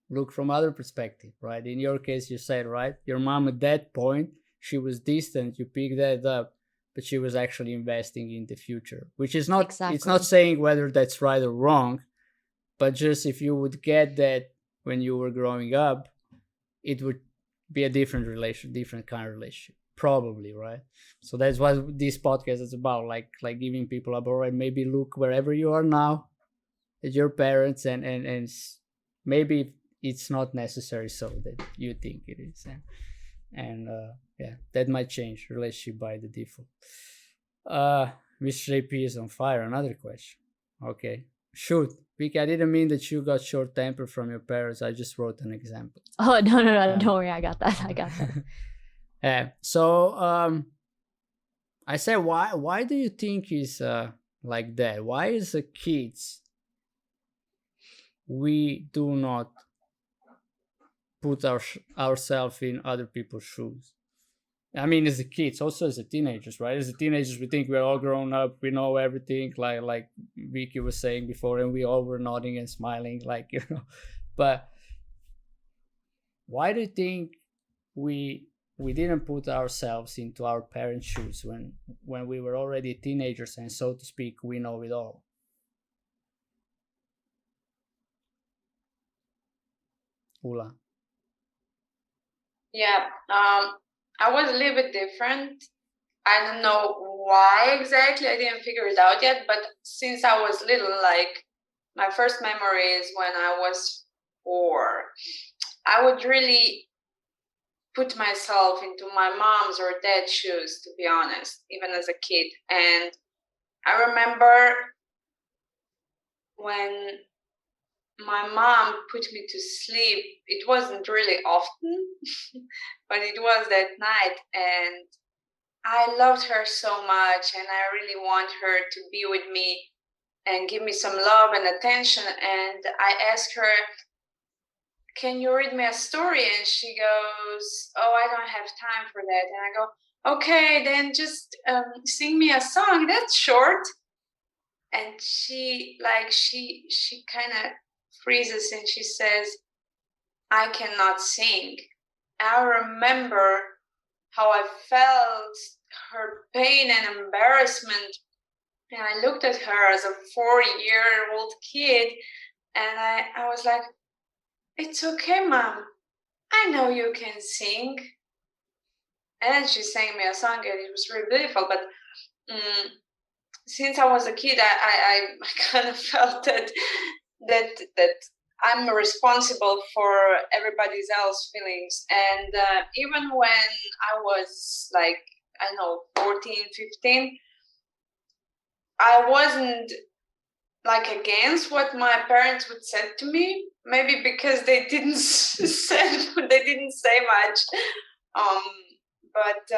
look from other perspective, right? In your case, you said, right, your mom at that point, she was distant, you picked that up, but she was actually investing in the future, which is not,
exactly.
It's not saying whether that's right or wrong, but just if you would get that when you were growing up, it would be a different kind of relationship, probably, right? So that's what this podcast is about, like giving people a right, maybe look wherever you are now at your parents, and maybe it's not necessary so that you think it is, and yeah, that might change relationship by the default. Mr. JP is on fire. Another question. Okay, shoot, Vicky, I didn't mean that you got short temper from your parents. I just wrote an example.
Oh, no, don't worry, I got that.
So I said, why do you think is like that? Why is the kids, we do not put ourselves in other people's shoes? I mean, as a kids, also as a teenagers, right? As a teenagers, we think we're all grown up, we know everything, like Vicky was saying before, and we all were nodding and smiling, like, But why do you think we didn't put ourselves into our parents' shoes when we were already teenagers, and so to speak, we know it all? Ula.
Yeah, I was a little bit different. I don't know why exactly. I didn't figure it out yet. But since I was little, like my first memory is when I was 4. I would really put myself into my mom's or dad's shoes, to be honest, even as a kid. And I remember when my mom put me to sleep, it wasn't really often, but it was that night. And I loved her so much, and I really want her to be with me and give me some love and attention. And I asked her, can you read me a story? And she goes, oh, I don't have time for that. And I go, okay, then just sing me a song that's short. And she kind of freezes and she says, I cannot sing. I remember how I felt her pain and embarrassment. And I looked at her as a 4-year-old kid, and I was like, it's okay, Mom. I know you can sing. And she sang me a song, and it was really beautiful. But since I was a kid, I kind of felt that that I'm responsible for everybody else's feelings. And even when I was like, I don't know, 14, 15, I wasn't like against what my parents would say to me. Maybe because they didn't say much. But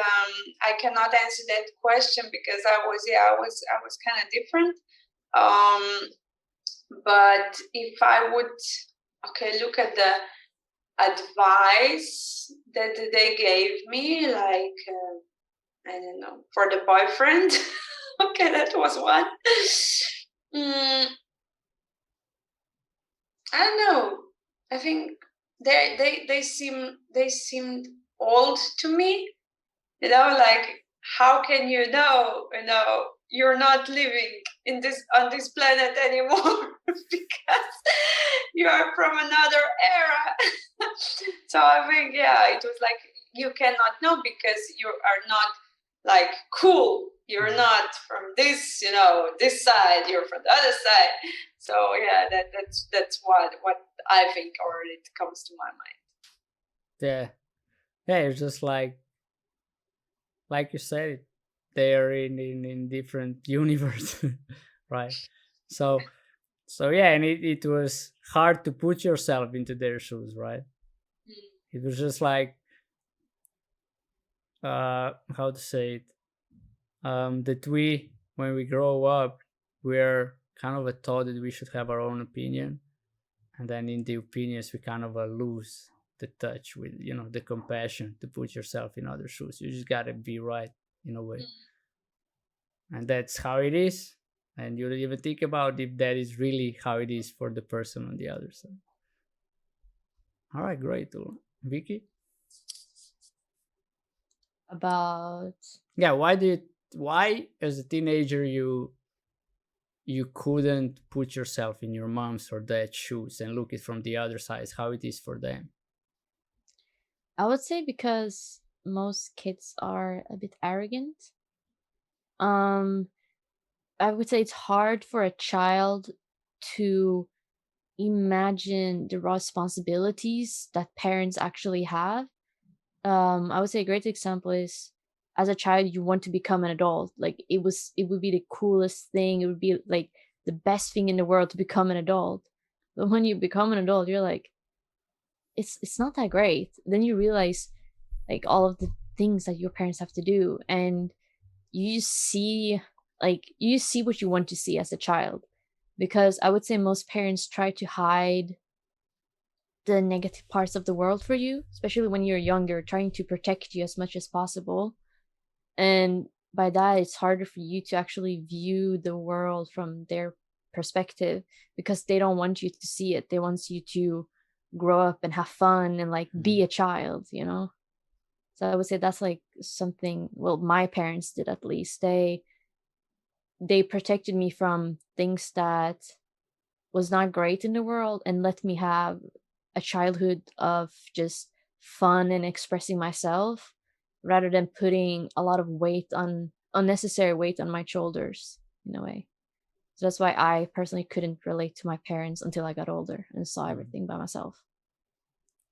I cannot answer that question because I was kind of different. But if I would, look at the advice that they gave me, like, I don't know, for the boyfriend. Okay, that was one. I don't know. I think they seemed old to me. Like, how can you know you're not living on this planet anymore because you are from another era. So I think, it was like, you cannot know because you are not like cool. You're not from this, this side. You're from the other side. So that's what I think, or it comes to my mind.
Yeah, it's just like you said, they are in different universe, right? So yeah, and it was hard to put yourself into their shoes, right? It was just like, how to say it, that when we grow up, we're kind of taught that we should have our own opinion, and then in the opinions we kind of lose the touch with the compassion to put yourself in other shoes. You just gotta be right in a way, and that's how it is, and you don't even think about if that is really how it is for the person on the other side. All right, great. Vicky?
About
why as a teenager you couldn't put yourself in your mom's or dad's shoes and look it from the other side, how it is for them?
I would say because most kids are a bit arrogant. I would say it's hard for a child to imagine the responsibilities that parents actually have. I would say a great example is, as a child you want to become an adult. Like, it would be the coolest thing. It would be like the best thing in the world to become an adult. But when you become an adult, you're like, it's not that great. Then you realize like all of the things that your parents have to do, and you see what you want to see as a child. Because I would say most parents try to hide the negative parts of the world for you, especially when you're younger, trying to protect you as much as possible. And by that, it's harder for you to actually view the world from their perspective, because they don't want you to see it. They want you to grow up and have fun and like be a child. So I would say that's like something, well, my parents did, at least. They protected me from things that was not great in the world and let me have a childhood of just fun and expressing myself, rather than putting a lot of unnecessary weight on my shoulders, in a way. So that's why I personally couldn't relate to my parents until I got older and saw everything by myself.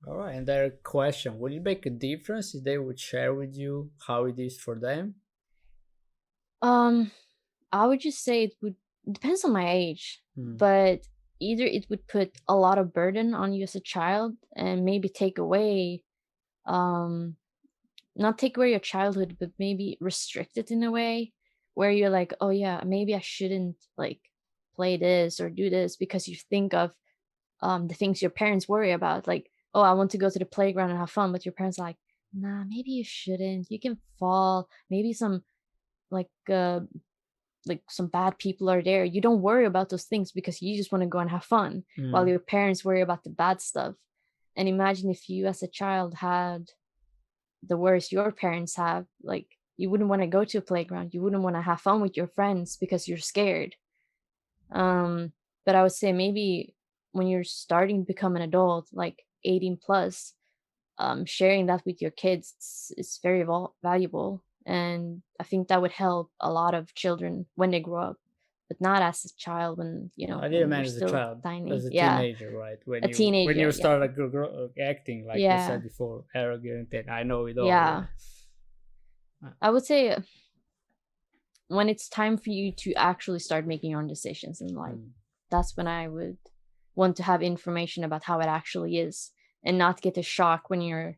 All right, and their question, would it make a difference if they would share with you how it is for them?
I would just say it depends on my age, but either it would put a lot of burden on you as a child and maybe take away, not take away your childhood, but maybe restrict it in a way where you're like, oh yeah, maybe I shouldn't like play this or do this, because you think of the things your parents worry about. Like, oh, I want to go to the playground and have fun, but your parents are like, nah, maybe you shouldn't. You can fall. Maybe some like some bad people are there. You don't worry about those things because you just want to go and have fun, while your parents worry about the bad stuff. And imagine if you as a child had the worst your parents have, like, you wouldn't want to go to a playground. You wouldn't want to have fun with your friends because you're scared. But I would say maybe when you're starting to become an adult, like 18 plus, sharing that with your kids is very valuable. And I think that would help a lot of children when they grow up. but not as a child when,
I didn't mean
you're
as a
still
child,
tiny.
as a teenager, right?
A teenager,
when you
yeah.
start acting like you said before, arrogant, and I know it all.
Yeah.
Right?
I would say when it's time for you to actually start making your own decisions in life, that's when I would want to have information about how it actually is, and not get a shock when you're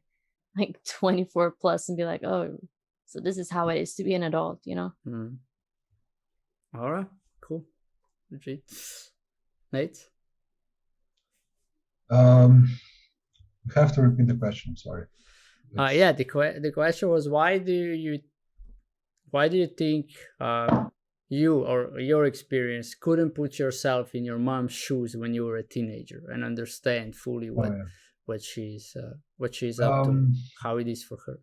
like 24 plus and be like, oh, so this is how it is to be an adult,
All right, cool. Nate?
You have to repeat the question. Sorry.
Yeah, the question was, why do you think you or your experience couldn't put yourself in your mom's shoes when you were a teenager and understand fully what she's up to, how it is for her?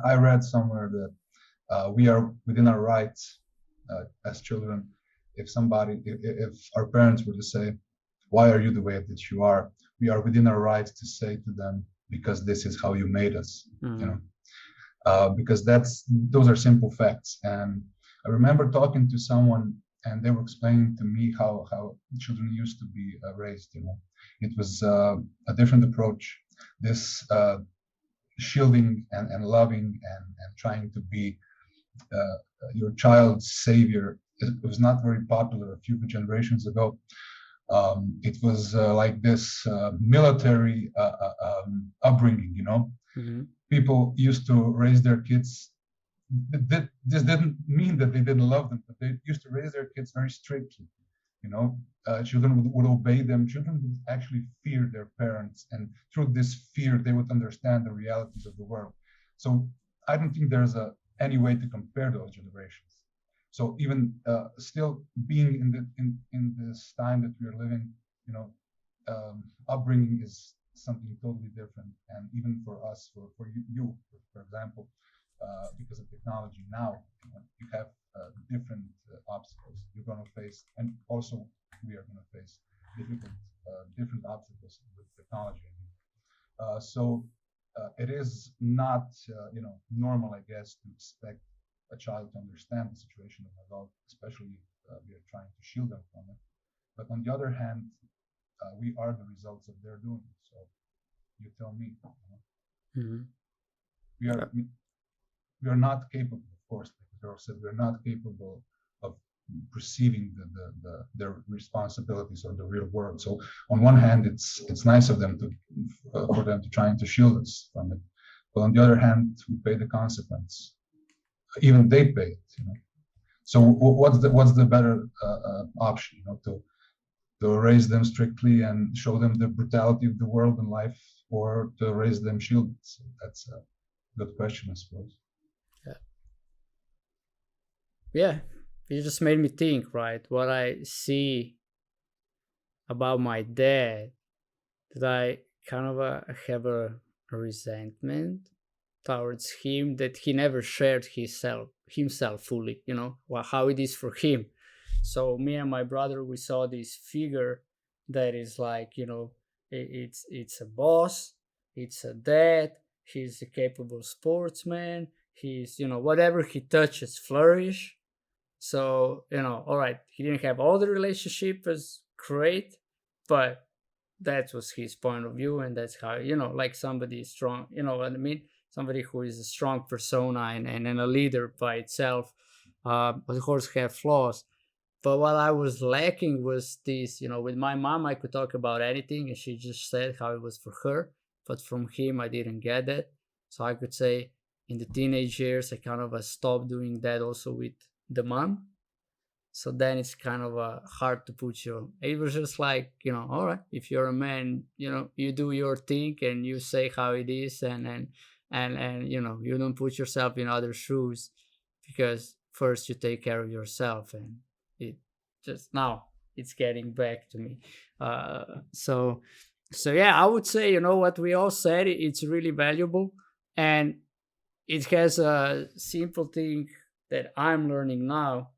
I read somewhere that we are within our rights as children. If our parents were to say, why are you the way that you are, we are within our rights to say to them, because this is how you made us, because those are simple facts. And I remember talking to someone, and they were explaining to me how children used to be raised. It was a different approach. This shielding and loving and trying to be your child's savior, it was not very popular a few generations ago. It was like this military upbringing, People used to raise their kids. This didn't mean that they didn't love them, but they used to raise their kids very strictly. Children would obey them. Children would actually fear their parents, and through this fear, they would understand the realities of the world. So I don't think there's any way to compare those generations. So even still being in this time that we are living, upbringing is something totally different. And even for us, for you, for example, because of technology now, you have different obstacles you're going to face, and also we are going to face different obstacles with technology. So it is not normal, I guess, to expect a child to understand the situation of an adult, especially we are trying to shield them from it. But on the other hand, we are the results of their doing. So you tell me. We are not capable, of course, like the girl said, we're not capable of perceiving their responsibilities or the real world. So on one hand, it's nice of them for them to try to shield us from it, but on the other hand, we pay the consequence. Even they pay it, So what's the better option, to raise them strictly and show them the brutality of the world and life, or to raise them shielded? So that's a good question, I suppose.
Yeah, it just made me think, right? What I see about my dad, that I kind of have a resentment towards him, that he never shared himself fully, how it is for him. So me and my brother, we saw this figure that is like, it's a boss, it's a dad, he's a capable sportsman, he's, whatever he touches flourish. So, all right, he didn't have all the relationship as great, but that was his point of view, and that's how, like somebody strong, you know what I mean? Somebody who is a strong persona and a leader by itself, of course have flaws. But what I was lacking was this, with my mom, I could talk about anything, and she just said how it was for her. But from him, I didn't get that. So I could say in the teenage years, I kind of stopped doing that also with the mom. So then it's kind of hard to put you. It was just like, all right, if you're a man, you do your thing and you say how it is, and you don't put yourself in other shoes, because first you take care of yourself. And it just now it's getting back to me. So yeah, I would say, what we all said, it's really valuable, and it has a simple thing that I'm learning now.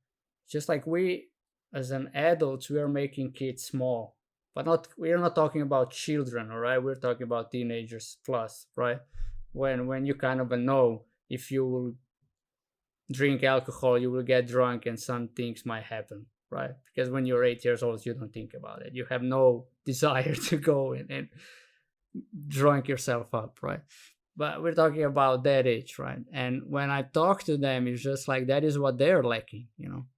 Just like we, as an adults, we are making kids small, but we're not talking about children, all right? We're talking about teenagers plus, right? When you kind of know if you will drink alcohol, you will get drunk and some things might happen. right? Because when you're 8 years old, you don't think about it. You have no desire to go and drunk yourself up, right? But we're talking about that age, right? And when I talk to them, it's just like that is what they're lacking,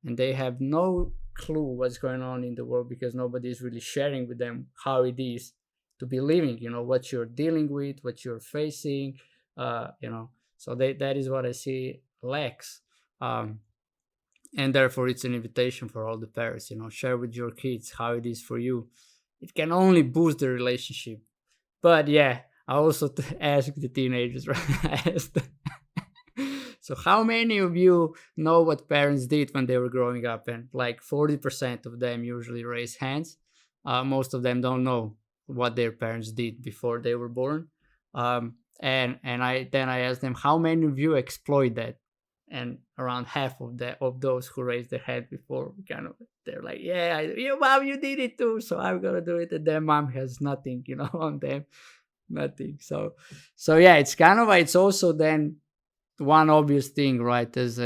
and they have no clue what's going on in the world because nobody is really sharing with them how it is to be living, what you're dealing with, what you're facing, so that is what I see lacks. And therefore it's an invitation for all the parents, share with your kids how it is for you. It can only boost the relationship. But yeah, I also ask the teenagers, right? So how many of you know what parents did when they were growing up? And like 40% of them usually raise hands. Most of them don't know what their parents did before they were born. And I ask them, how many of you exploit that? And around half of those who raised their hand before, they're like, yeah, mom, you did it too, so I'm gonna do it. And their mom has nothing, on them, nothing. So yeah, it's also then one obvious thing, right? As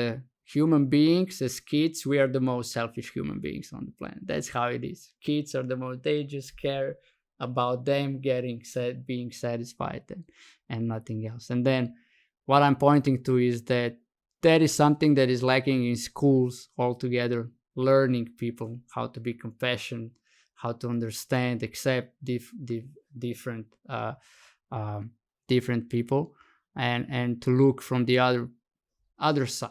human beings, as kids, we are the most selfish human beings on the planet. That's how it is. Kids are the most, they just care about them being satisfied and nothing else. And then what I'm pointing to is that is something that is lacking in schools altogether, learning people how to be compassionate, how to understand, accept different different people, and to look from the other side.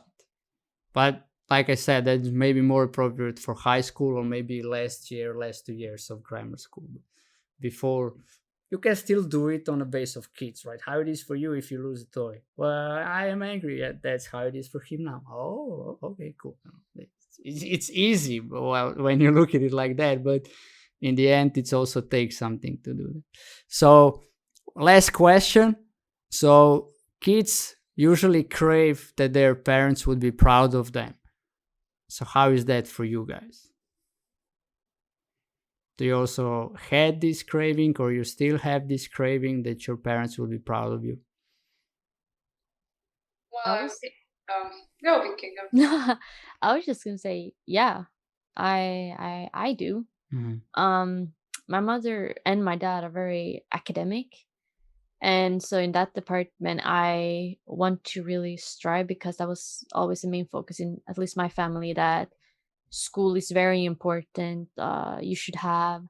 But like I said, that's maybe more appropriate for high school or maybe last 2 years of grammar school. Before, you can still do it on the base of kids, right? How it is for you if you lose a toy. Well, I am angry. That's how it is for him now. Oh, okay, cool. It's easy, well, when you look at it like that, but in the end, it also takes something to do that. So, last question. So, kids usually crave that their parents would be proud of them. So, how is that for you guys? Do you also had this craving, or you still have this craving that your parents will be proud of you?
Well, go, Vicky, go.
I was just gonna say, yeah, I do. Mm-hmm. My mother and my dad are very academic, and so in that department, I want to really strive because that was always the main focus in at least my family, that school is very important. You should have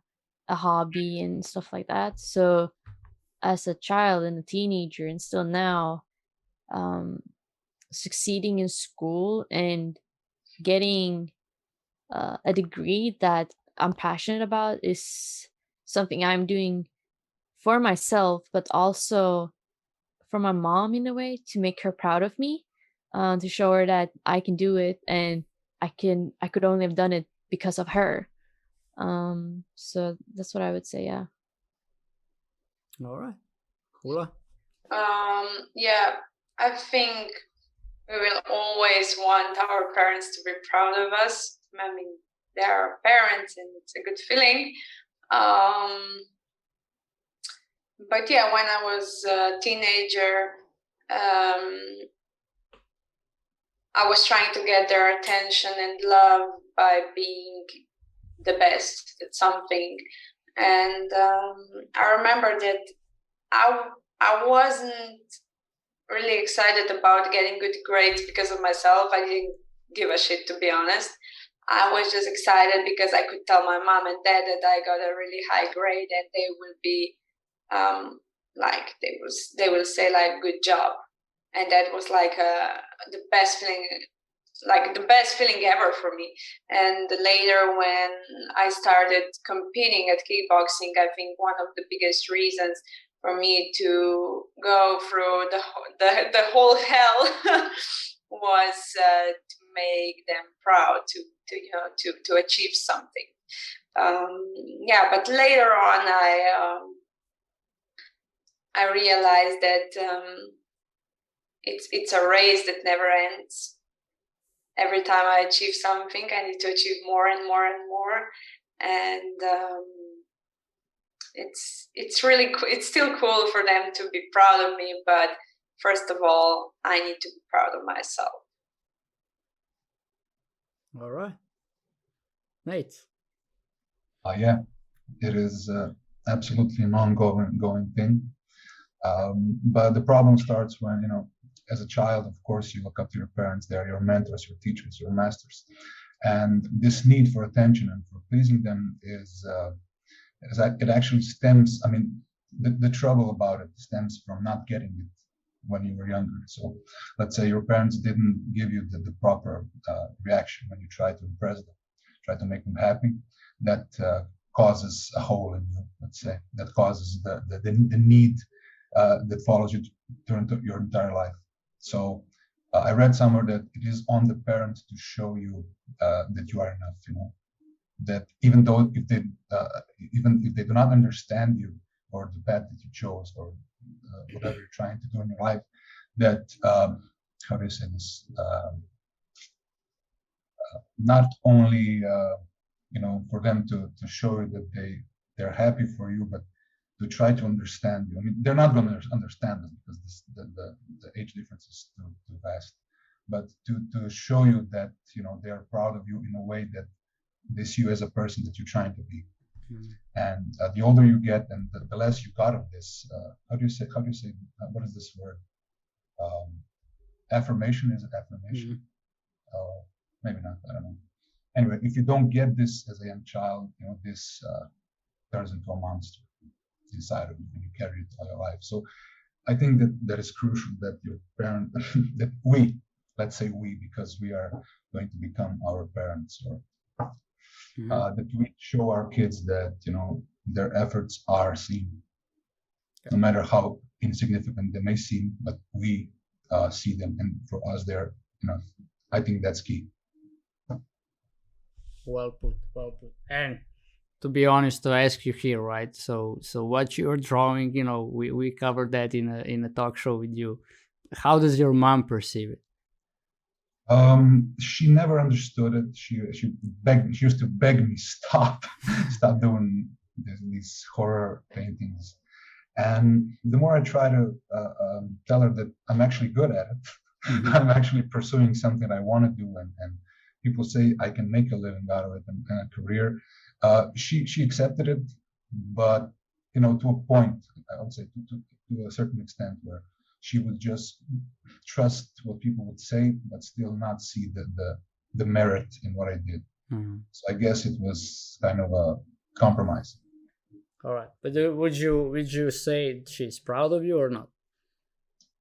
a hobby and stuff like that. So as a child and a teenager and still now, succeeding in school and getting a degree that I'm passionate about is something I'm doing for myself, but also for my mom in a way, to make her proud of me, to show her that I can do it, and I could only have done it because of her. So that's what I would say. Yeah.
All right. Hula?
Yeah, I think we will always want our parents to be proud of us. I mean, they're our parents and it's a good feeling. But yeah, when I was a teenager, I was trying to get their attention and love by being the best at something. And I remember that I wasn't really excited about getting good grades because of myself. I didn't give a shit, to be honest. I was just excited because I could tell my mom and dad that I got a really high grade, and they will be like, they will say like, good job. And that was like the best feeling, like the best feeling ever for me. And later when I started competing at kickboxing, I think one of the biggest reasons for me to go through the whole hell was to make them proud, to achieve something. Yeah, but later on I realized that it's a race that never ends. Every time I achieve something, I need to achieve more and more and more. And it's really it's still cool for them to be proud of me, but first of all, I need to be proud of myself.
All right. Nate?
Yeah, it is absolutely an ongoing thing. But the problem starts when, as a child, of course, you look up to your parents. They are your mentors, your teachers, your masters. And this need for attention and for pleasing them it actually stems, the trouble about it stems from not getting it when you were younger. So let's say your parents didn't give you the proper reaction when you try to impress them, try to make them happy. That causes a hole in you, let's say, that causes the need that follows you during your entire life. So I read somewhere that it is on the parent to show you that you are enough, that even if they do not understand you or the path that you chose or whatever you're trying to do in your life, that how do you say this? Not only for them to show you that they're happy for you, but to try to understand you. I mean, they're not going to understand us because the age difference is too vast. But to show you that they are proud of you in a way that they see you as a person that you're trying to be. And the older you get, and the less you got of this. How do you say? What is this word? Affirmation, is it affirmation? Maybe not. I don't know. Anyway, if you don't get this as a young child, this turns into a monster inside of you, and you carry it all your life. So I think that is crucial that your parent, that let's say we, because we are going to become our parents, or that we show our kids that their efforts are seen, no matter how insignificant they may seem, but we see them, and for us they're I think that's key.
Well put. And to be honest, to ask you here, right? So what you're drawing, we covered that in a talk show with you. How does your mom perceive it?
She never understood it. She used to beg me, stop doing these horror paintings. And the more I try to tell her that I'm actually good at it, I'm actually pursuing something I want to do, and people say I can make a living out of it and a career. She accepted it, but to a point, I would say to a certain extent, where she would just trust what people would say, but still not see the merit in what I did. So I guess it was kind of a compromise.
All right, but would you say she's proud of you or not?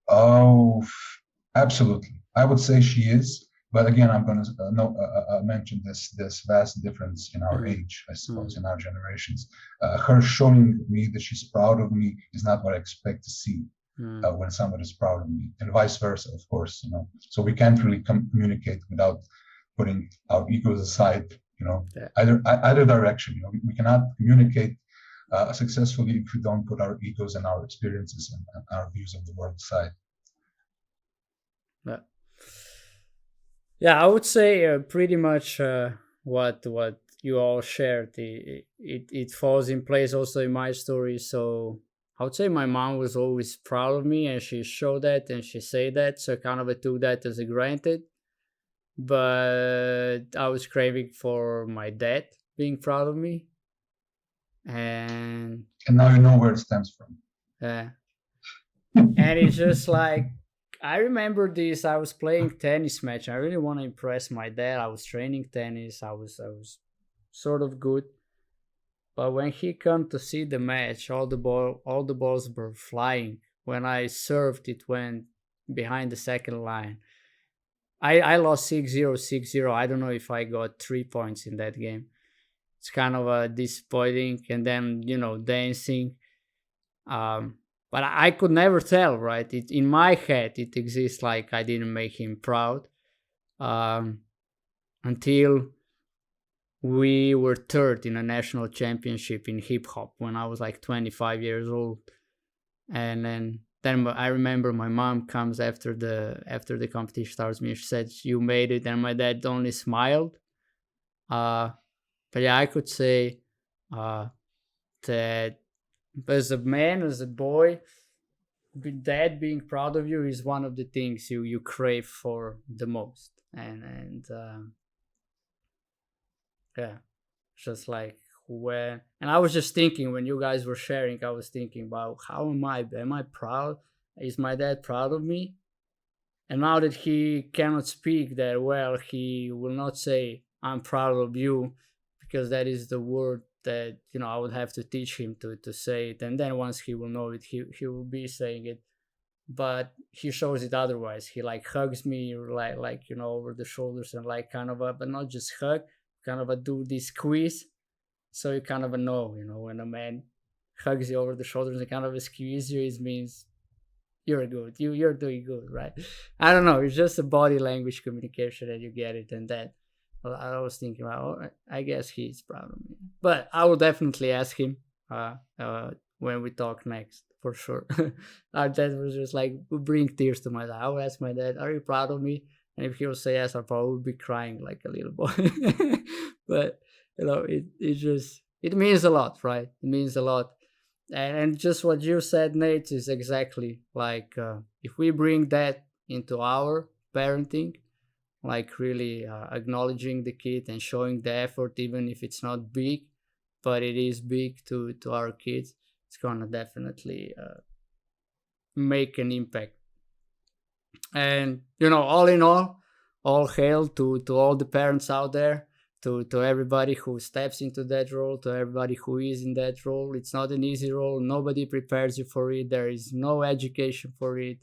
Oh, absolutely. I would say she is. But again, I'm going to mention this vast difference in our age, I suppose, in our generations. Her showing me that she's proud of me is not what I expect to see when someone is proud of me, and vice versa, of course. So we can't really communicate without putting our egos aside. Either direction. We cannot communicate successfully if we don't put our egos and our experiences and our views of the world aside.
Yeah, I would say pretty much what you all shared. It falls in place also in my story. So I would say my mom was always proud of me, and she showed that and she said that. So kind of I took that as a granted. But I was craving for my dad being proud of me, and
now you know where it stems from.
Yeah, and it's just like, I remember this. I was playing tennis match. I really want to impress my dad. I was training tennis. I was sort of good. But when he come to see the match, all the balls were flying. When I served, it went behind the second line. I lost 6-0, 6-0. I don't know if I got 3 points in that game. It's kind of disappointing. And then, dancing. But I could never tell, right? In my head, it exists like I didn't make him proud until we were third in a national championship in hip hop when I was like 25 years old. And then I remember my mom comes after the competition starts me. She said, "You made it," and my dad only smiled. But yeah, I could say that as a man, as a boy, dad being proud of you is one of the things you crave for the most. And yeah, Just like when, and I was just thinking when you guys were sharing, I was thinking about how am I proud? Is my dad proud of me? And now that he cannot speak that well, he will not say, I'm proud of you, because that is the word that, I would have to teach him to say it. And then once he will know it, he will be saying it. But he shows it otherwise. He like hugs me like over the shoulders and like kind of but not just hug, kind of do this squeeze. So you kind of know, when a man hugs you over the shoulders and kind of squeeze you, it means you're good. You're doing good, right? I don't know. It's just a body language communication that you get it, and that I was thinking about. I guess he's proud of me, but I will definitely ask him when we talk next, for sure. Our dad was just like, bring tears to my dad. I will ask my dad, "Are you proud of me?" And if he will say yes, I'll probably be crying like a little boy. But it means a lot, right? It means a lot. And just what you said, Nate, is exactly like if we bring that into our parenting, like really acknowledging the kid and showing the effort, even if it's not big, but it is big to our kids, it's gonna definitely make an impact. And all in all hail to all the parents out there, to everybody who steps into that role, to everybody who is in that role. It's not an easy role. Nobody prepares you for it. There is no education for it.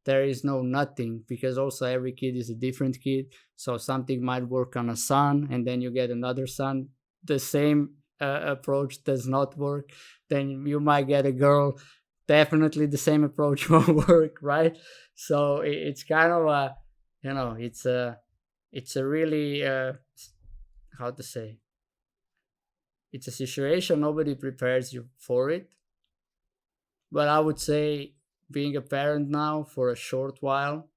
There is no nothing, because also every kid is a different kid. So something might work on a son, and then you get another son. The same approach does not work. Then you might get a girl. Definitely the same approach won't work, right? So it's kind of it's a really how to say, it's a situation nobody prepares you for it. But I would say, being a parent now for a short while,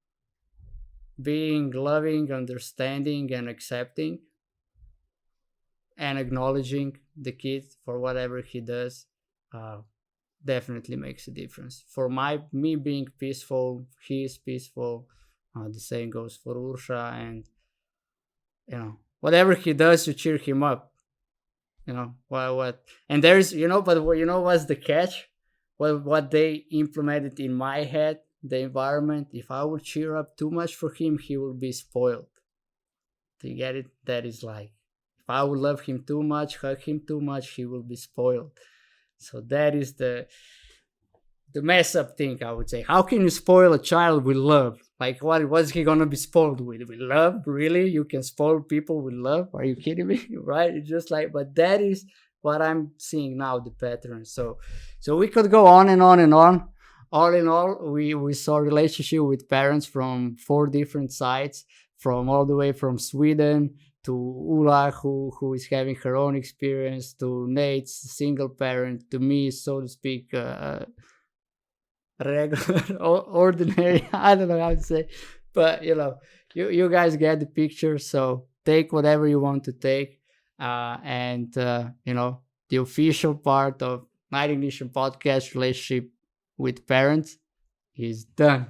being loving, understanding, and accepting, and acknowledging the kid for whatever he does, definitely makes a difference. For me being peaceful, he is peaceful. The same goes for Ursha, and whatever he does, you cheer him up. What? And there's but what's the catch? What they implemented in my head, the environment. If I would cheer up too much for him, he will be spoiled. Do you get it? That is like, if I would love him too much, hug him too much, he will be spoiled. So that is the mess up thing, I would say. How can you spoil a child with love? Like, what's he gonna be spoiled with? With love? Really? You can spoil people with love? Are you kidding me? Right? It's just like, but that is what I'm seeing now, the pattern. So we could go on and on and on. All in all, we saw relationship with parents from 4 different sides, from all the way from Sweden to Ula, who is having her own experience, to Nate's single parent, to me, so to speak, regular, ordinary. I don't know how to say, but you guys get the picture. So take whatever you want to take, and the official part of Night Ignition podcast, relationship with parents, is done.